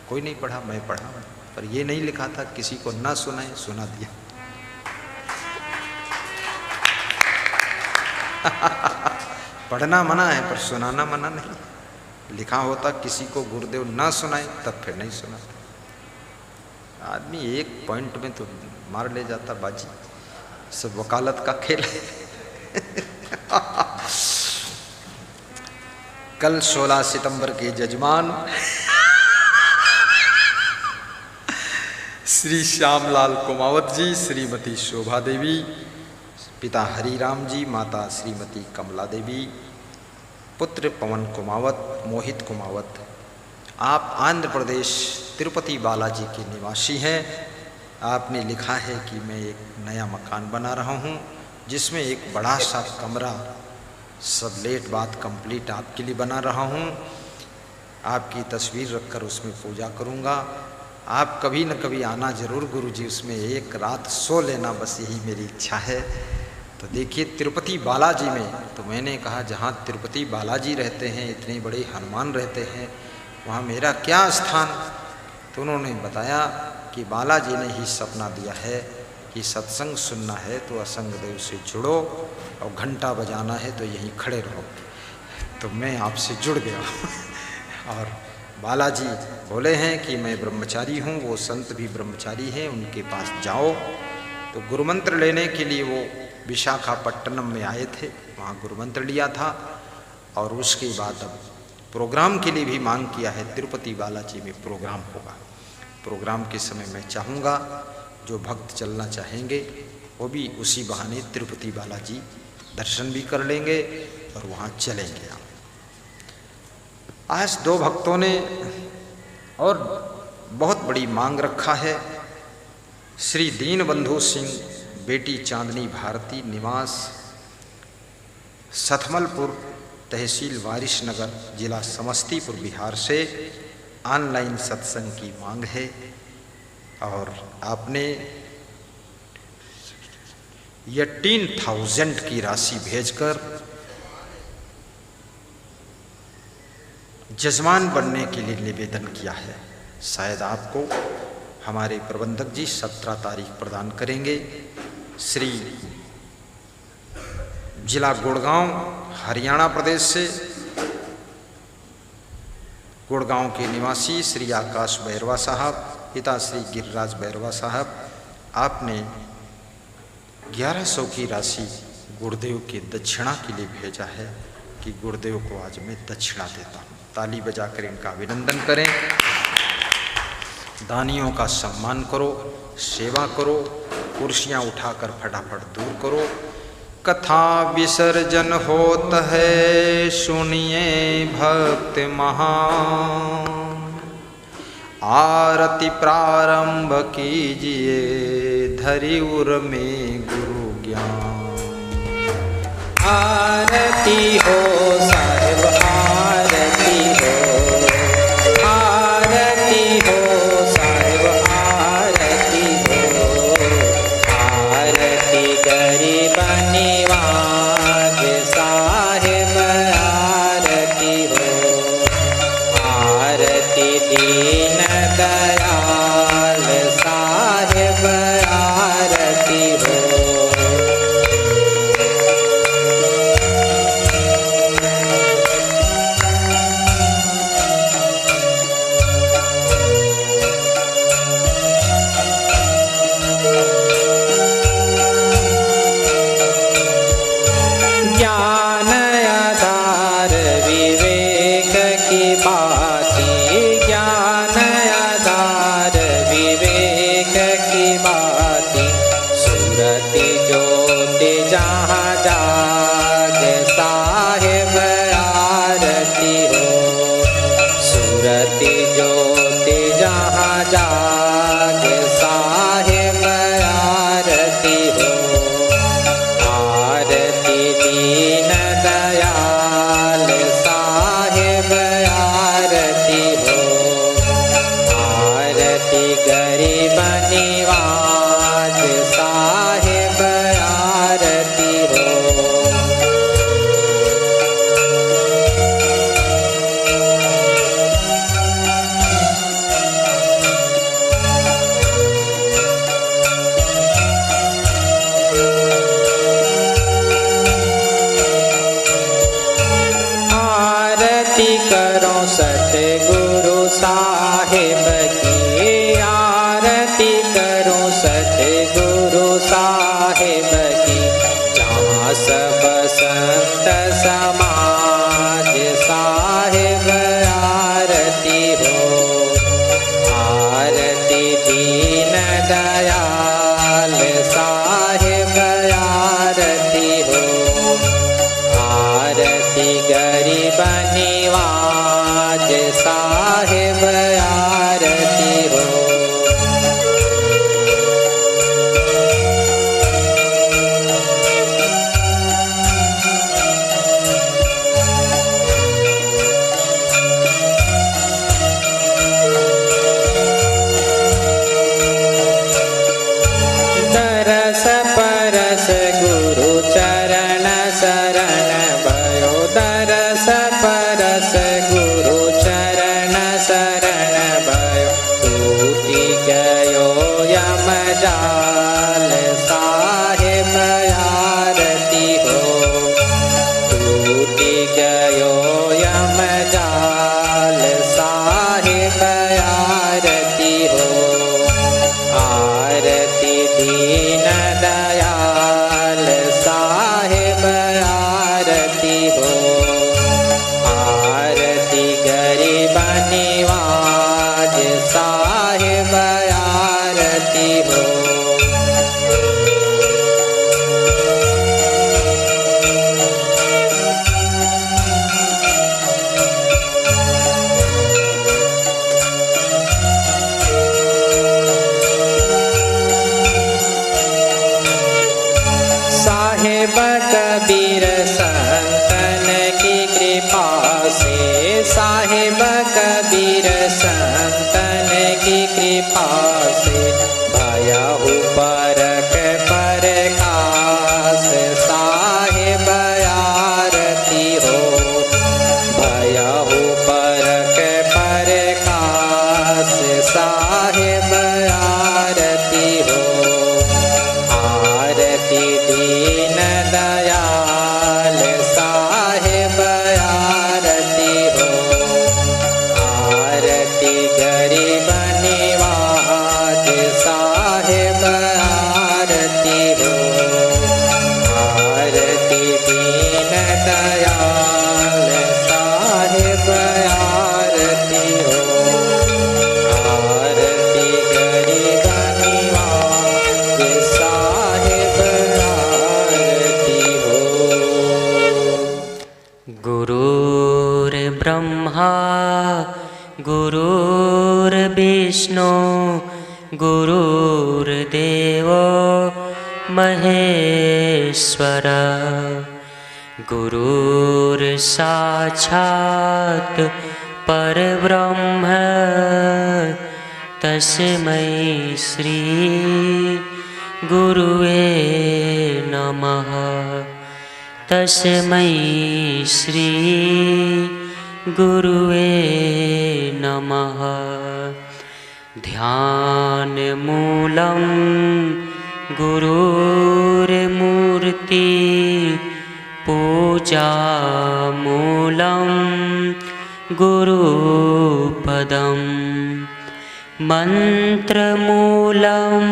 कोई नहीं पढ़ा, मैं पढ़ा, पर ये नहीं लिखा था किसी को ना सुनाए, सुना दिया। पढ़ना मना है पर सुनाना मना नहीं। लिखा होता किसी को गुरुदेव ना सुनाए तब फिर नहीं सुनाता। आदमी एक पॉइंट में तो मार ले जाता बाजी। सब वकालत का खेल है। कल 16 सितंबर के जजमान श्री श्यामलाल कुमावत जी, श्रीमती शोभा देवी, पिता हरिराम जी, माता श्रीमती कमला देवी, पुत्र पवन कुमावत, मोहित कुमावत। आप आंध्र प्रदेश तिरुपति बालाजी के निवासी हैं। आपने लिखा है कि मैं एक नया मकान बना रहा हूं जिसमें एक बड़ा सा कमरा सब लेट बात कंप्लीट आपके लिए बना रहा हूं। आपकी तस्वीर रखकर उसमें पूजा करूंगा। आप कभी न कभी आना जरूर गुरुजी, उसमें एक रात सो लेना, बस यही मेरी इच्छा है। तो देखिए तिरुपति बालाजी में, तो मैंने कहा जहाँ तिरुपति बालाजी रहते हैं, इतने बड़े हनुमान रहते हैं, वहाँ मेरा क्या स्थान। तो उन्होंने बताया कि बालाजी ने ही सपना दिया है कि सत्संग सुनना है तो असंग देव से जुड़ो और घंटा बजाना है तो यहीं खड़े रहो। तो मैं आपसे जुड़ गया। और बालाजी बोले हैं कि मैं ब्रह्मचारी हूँ, वो संत भी ब्रह्मचारी हैं, उनके पास जाओ। तो गुरुमंत्र लेने के लिए वो विशाखापट्टनम में आए थे, वहाँ गुरुमंत्र लिया था। और उसके बाद अब प्रोग्राम के लिए भी मांग किया है, तिरुपति बालाजी में प्रोग्राम होगा। प्रोग्राम के समय मैं चाहूँगा जो भक्त चलना चाहेंगे वो भी उसी बहाने तिरुपति बालाजी दर्शन भी कर लेंगे और वहाँ चलेंगे। आज 2 भक्तों ने और बहुत बड़ी मांग रखा है। श्री दीनबंधु सिंह, बेटी चांदनी भारती, निवास सतमलपुर, तहसील वारिसनगर, जिला समस्तीपुर, बिहार से ऑनलाइन सत्संग की मांग है। और आपने 18,000 की राशि भेजकर जजमान बनने के लिए निवेदन किया है। शायद आपको हमारे प्रबंधक जी 17 तारीख प्रदान करेंगे। श्री जिला गुड़गांव, हरियाणा प्रदेश से गुड़गांव के निवासी श्री आकाश बैरवा साहब, पिता श्री गिरिराज बैरवा साहब, आपने 1100 की राशि गुरुदेव के दक्षिणा के लिए भेजा है कि गुरुदेव को आज मैं दक्षिणा देता हूँ। ताली बजाकर इनका अभिनंदन करें। दानियों का सम्मान करो, सेवा करो, कुर्सियाँ उठाकर फटाफट दूर करो। कथा विसर्जन होत है, सुनिए भक्त महान, आरती प्रारंभ कीजिए, धरि उर में गुरु ज्ञान। आरती हो साहेब, आरती हो, आरती हो साहेब, आरती हो, आरती गरीब निवाज साहेब, आरती हो, आरती दीन दयाल साहेब, आरती हो। ज्ञान आधार विवेक की बातें, ज्ञान आधार विवेक की बातें, सूरत ज्योति जहाँ जाग साहेब, आरती हो, सूरत ज्योति जहाँ जाग साहेब, आरती हो, आरती दीन दयाल साहेब, आरती हो, आरती गरीब निवाज साहेब, आरती हो। आरती करो सतगुरु साहेब की, आरती करो सतगुरु साहेब की, जहाँ सब संत समाज साहेब, आरती हो, आरती दीन दयाल साहेब, आरती हो, आरती गरीब निवाज साहेब, आरती हो। दरस परस गुरु चरण शरण भयो, दरस परस गुरु चरण शरण भयो, टूटी गयो यम जाल साहेब, आरती हो, टूटी गयो आरती हो। साहेब कबीर संतन की कृपा से, साहेब कबीर संतन की कृपा से भयहु परख परकाश। साहेब आरती हो, भयहु परख परकाश। साहेब आरती हो, आरती दीन दयाल साहेब आरती हो। आरती गरीब निवाज साहेब आरती हो। आरती दीन दयाल साहेब आरती हो। आरती गरीब निवाज साहेब आरती हो। गुरुर्ब्रह्मा गुरुर्विष्णु गुरुर्देवो महेश्वर। गुरुर्साक्षात् परब्रह्म तस्मै श्री गुरुवे नमः। तस्मै श्री गुरुवे नमः। ध्यानमूलं गुरुर्मूर्ति, पूजामूलं गुरुपदं, मन्त्रमूलं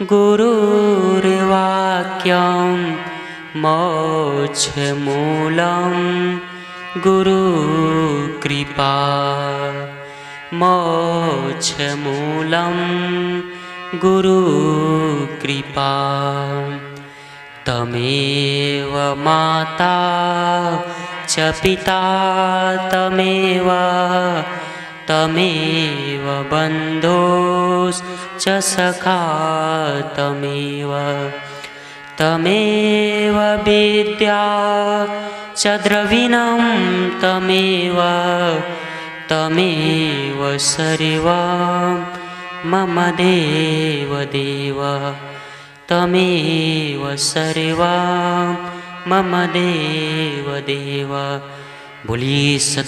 गुरुर्वाक्यं, मोक्षमूलं गुरुकृपा। मोक्षमूलं गुरुकृपा। तमेव माता च पिता तमेव, तमेव बन्धुश्च सखा तमेव, तमेव विद्या च द्रविणं तमेव, तमेव सर्वं मम देव देव, तमेव सर्वं मम देव देव। बोलिए सद्गुरु